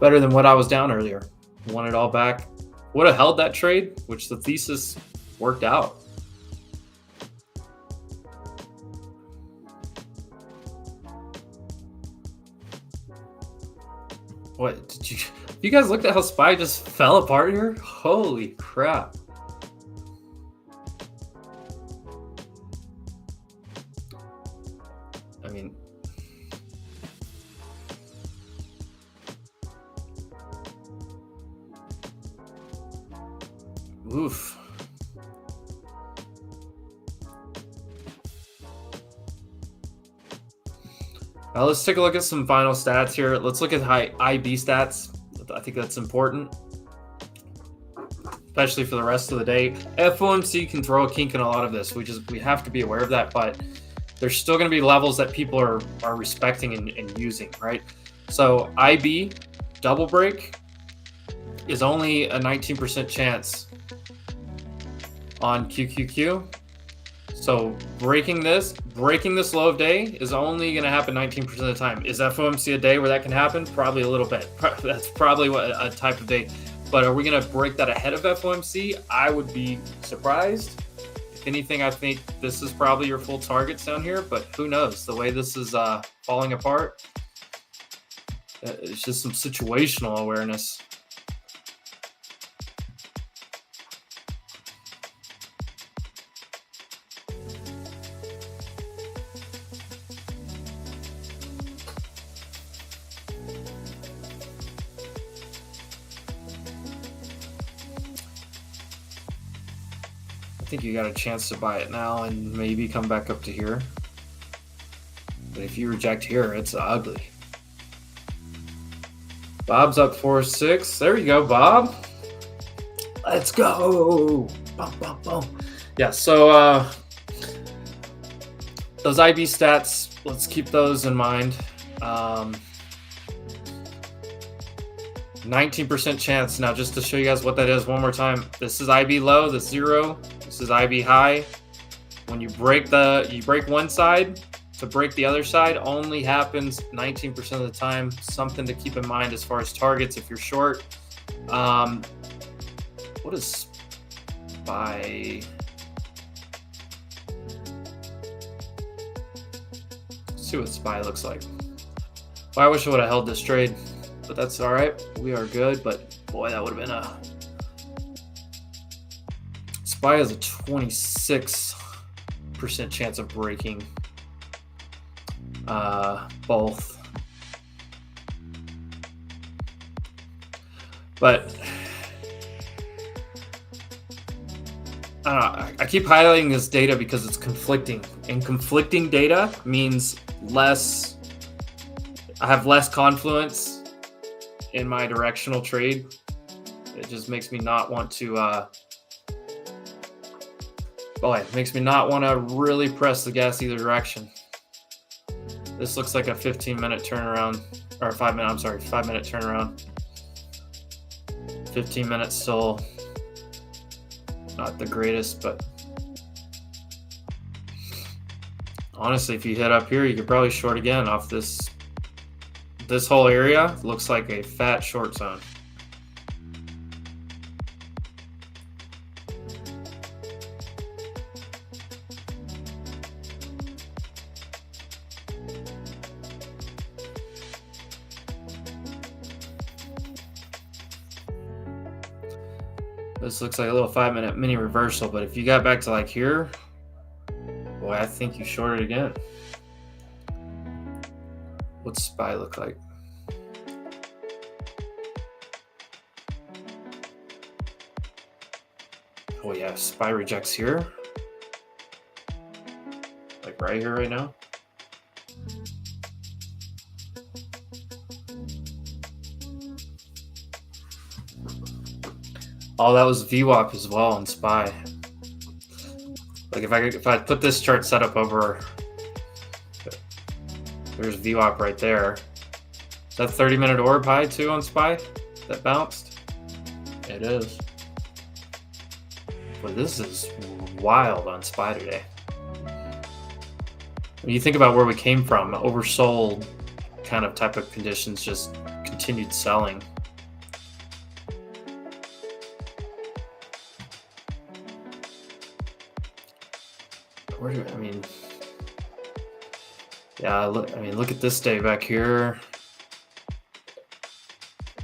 better than what I was down earlier. Won it all back. Would have held that trade, which the thesis worked out. What did you guys looked at how SPY just fell apart here? Holy crap. I mean, oof. Now let's take a look at some final stats here. Let's look at high IB stats. I think that's important, especially for the rest of the day. FOMC can throw a kink in a lot of this. We have to be aware of that, but there's still going to be levels that people are respecting and using, right? So IB double break is only a 19% chance on QQQ. So breaking this low of day is only going to happen 19% of the time. Is FOMC a day where that can happen? Probably a little bit. That's probably a type of day. But are we going to break that ahead of FOMC? I would be surprised. If anything, I think this is probably your full targets down here, but who knows? The way this is falling apart, it's just some situational awareness. I think you got a chance to buy it now and maybe come back up to here. But if you reject here, it's ugly. Bob's up 4-6. There you go, Bob. Let's go. Boom, boom, boom. Yeah, so those IB stats, let's keep those in mind. 19% chance. Now, just to show you guys what that is one more time, this is IB low, this 0. This is IB high. When you break one side, to break the other side only happens 19% of the time. Something to keep in mind as far as targets if you're short. What is SPY? Let's see what SPY looks like. Well, I wish I would have held this trade, but that's all right. We are good, but boy, that would have been a... SPY has a 26% chance of breaking both. But I don't know, I keep highlighting this data because it's conflicting. And conflicting data means I have less confluence in my directional trade. It just makes me not want to it makes me not want to really press the gas either direction. This looks like a 15-minute turnaround, or 5-minute turnaround. 15 minutes still not the greatest, but honestly, if you hit up here, you could probably short again off this whole area. Looks like a fat short zone. This looks like a little 5-minute mini reversal, but if you got back to like here, boy, I think you shorted again. What's SPY look like? Oh yeah, SPY rejects here. Like right here, right now. Oh, that was VWAP as well on SPY. Like if I put this chart setup over, there's VWAP right there. Is that 30-minute orb high too on SPY that bounced? It is. But this is wild on SPY today. When you think about where we came from, oversold kind of type of conditions, just continued selling. Look at this day back here.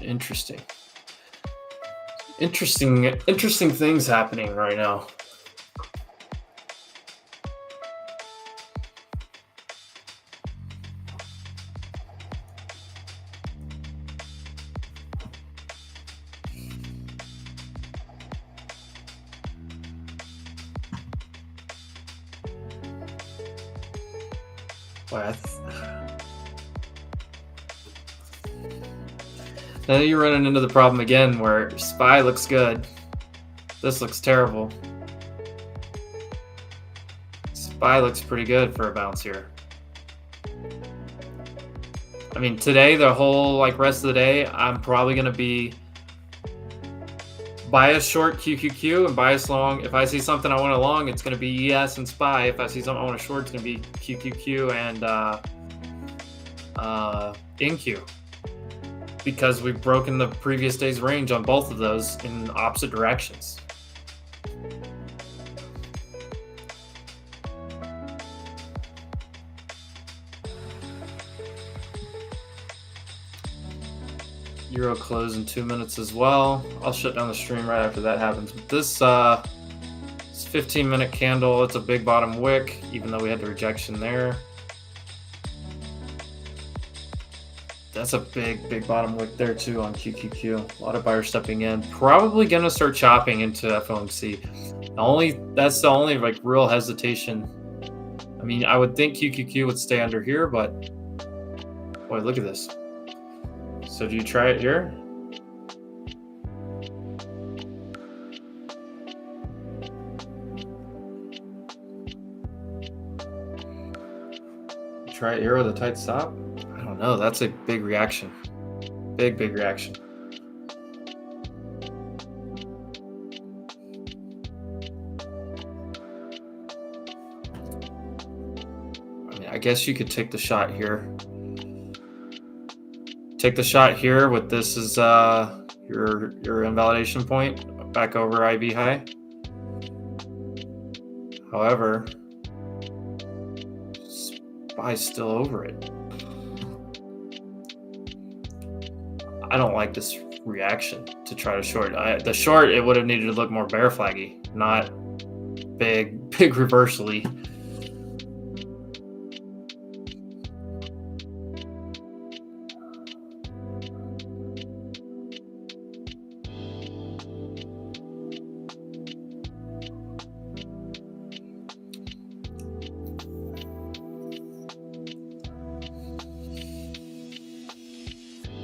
Interesting things happening right now. Now you're running into the problem again where SPY looks good. This looks terrible. SPY looks pretty good for a bounce here. I mean, today, the whole rest of the day, I'm probably going to be bias short QQQ and bias long. If I see something I want to long, it's going to be ES and SPY. If I see something I want to short, it's going to be QQQ and INQ. Because we've broken the previous day's range on both of those in opposite directions. Euro close in 2 minutes as well. I'll shut down the stream right after that happens. But this 15-minute candle, it's a big bottom wick, even though we had the rejection there. That's a big bottom wick there too on QQQ. A lot of buyers stepping in. Probably going to start chopping into FOMC. That's the only real hesitation. I mean, I would think QQQ would stay under here, but boy, look at this. So do you try it here? Try it here with a tight stop? I don't know. That's a big reaction. Big reaction. I mean, I guess you could take the shot here. Take the shot here with this as your invalidation point back over IB high. However, SPY's still over it. I don't like this reaction to try to short. The short, it would have needed to look more bear flaggy, not big reversally.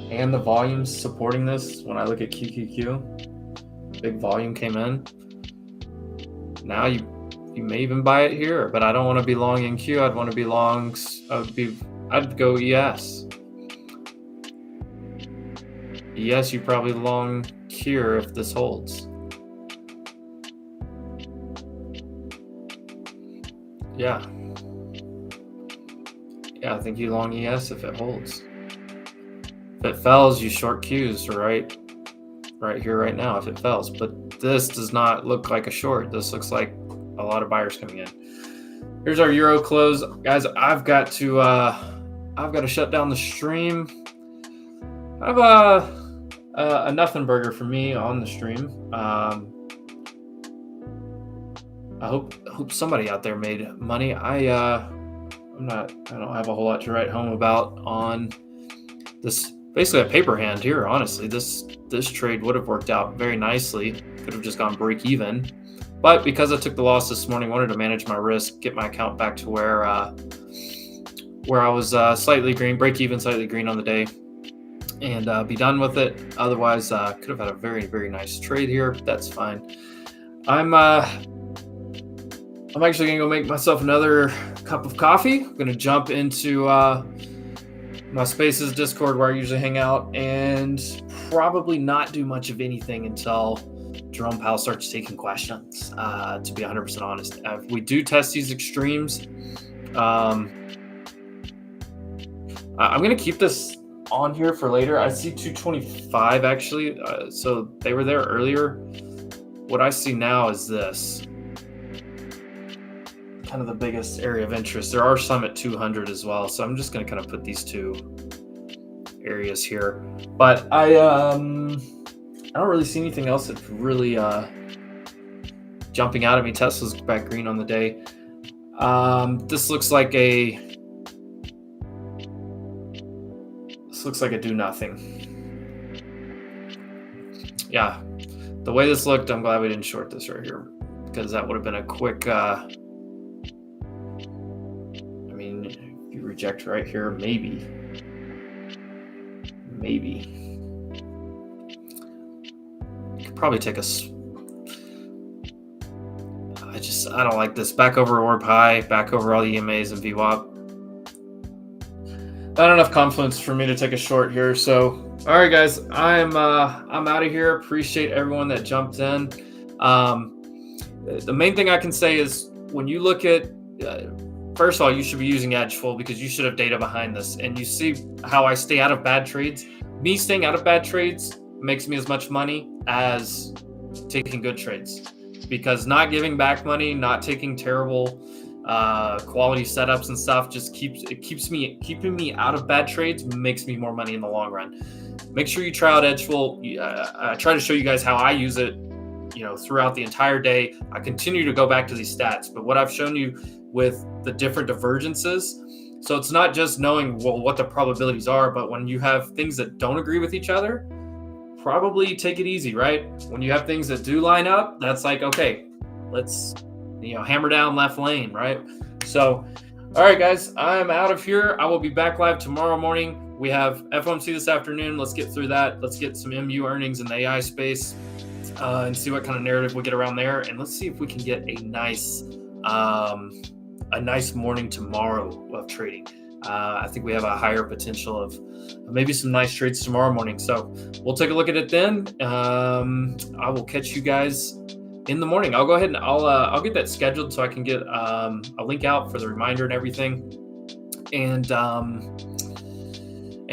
And the volume's supporting this. When I look at QQQ, big volume came in. Now you may even buy it here, but I don't want to be long in Q. I'd want to be long. I'd go ES. ES, you probably long here if this holds. Yeah, I think you long ES if it holds. If it fells, you short Qs right here, right now, if it fells. But this does not look like a short. This looks like a lot of buyers coming in. Here's our Euro close. Guys, I've got to shut down the stream. I have a nothing burger for me on the stream. I hope somebody out there made money. I don't have a whole lot to write home about on this. Basically a paper hand here, honestly. This trade would have worked out very nicely. Could have just gone break even. But because I took the loss this morning, wanted to manage my risk, get my account back to where I was slightly green, break even, slightly green on the day, and be done with it. Otherwise, could have had a very nice trade here, but that's fine. I'm actually gonna go make myself another cup of coffee. I'm gonna jump into my Spaces Discord where I usually hang out and probably not do much of anything until Jerome Powell starts taking questions, to be 100% honest. If we do test these extremes, I'm going to keep this on here for later. I see 225 actually. So they were there earlier. What I see now is this. Kind of the biggest area of interest. There are some at 200 as well. So I'm just going to kind of put these two areas here. But I don't really see anything else that's really jumping out at me. Tesla's back green on the day. This looks like a do nothing. Yeah, the way this looked, I'm glad we didn't short this right here, because that would have been a quick I mean, if you reject right here, maybe you could probably take I don't like this. Back over orb high, back over all the EMAs and VWAP. Not enough confluence for me to take a short here. So, all right, guys, I'm out of here. Appreciate everyone that jumped in. The main thing I can say is when you look at, first of all, you should be using Edgeful because you should have data behind this. And you see how I stay out of bad trades. Me staying out of bad trades makes me as much money as taking good trades, because not giving back money, not taking terrible quality setups and stuff just keeping me out of bad trades, makes me more money in the long run. Make sure you try out Edgeful. I try to show you guys how I use it, throughout the entire day. I continue to go back to these stats, but what I've shown you with the different divergences, so it's not just knowing what the probabilities are, but when you have things that don't agree with each other, probably take it easy, right? When you have things that do line up, that's like, okay, let's hammer down left lane, right? So, all right, guys, I'm out of here. I will be back live tomorrow morning. We have FOMC this afternoon. Let's get through that. Let's get some MU earnings in the AI space and see what kind of narrative we get around there. And let's see if we can get a nice morning tomorrow of trading. I think we have a higher potential of maybe some nice trades tomorrow morning. So we'll take a look at it then. I will catch you guys in the morning. I'll go ahead and I'll get that scheduled so I can get a link out for the reminder and everything. And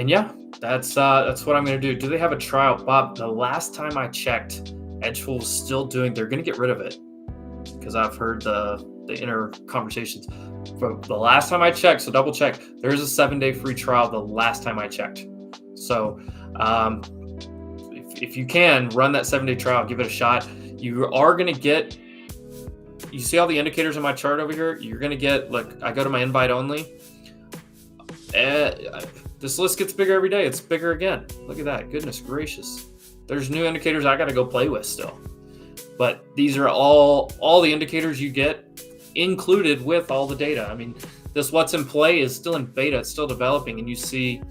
yeah, that's what I'm going to do. Do they have a trial, Bob? The last time I checked, Edgeful was still doing. They're going to get rid of it because I've heard the inner conversations. But the last time I checked, so double check. There's a 7-day free trial. The last time I checked. So if you can run that 7-day trial, give it a shot. You are going to get, you see all the indicators on my chart over here? You're going to get, look, I go to my invite only. This list gets bigger every day. It's bigger again. Look at that. Goodness gracious. There's new indicators I got to go play with still. But these are all the indicators you get included with all the data. I mean, this what's in play is still in beta. It's still developing, and you see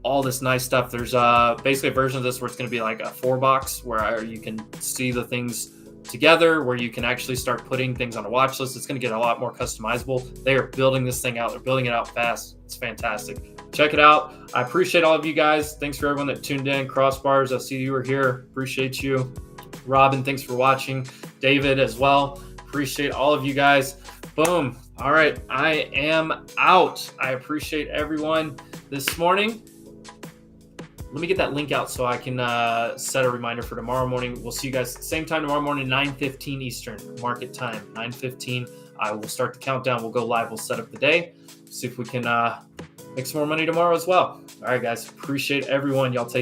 all this nice stuff. There's basically a version of this where it's going to be like a 4-box where you can see the things together, where you can actually start putting things on a watch list. It's going to get a lot more customizable. They are building this thing out. They're building it out fast. It's fantastic. Check it out. I appreciate all of you guys. Thanks for everyone that tuned in. Crossbars, I see you were here. Appreciate you. Robin, thanks for watching. David as well. Appreciate all of you guys. Boom. All right. I am out. I appreciate everyone this morning. Let me get that link out so I can set a reminder for tomorrow morning. We'll see you guys same time tomorrow morning, 9:15 Eastern market time, 9:15. I will start the countdown. We'll go live. We'll set up the day. See if we can make some more money tomorrow as well. All right, guys. Appreciate everyone. Y'all take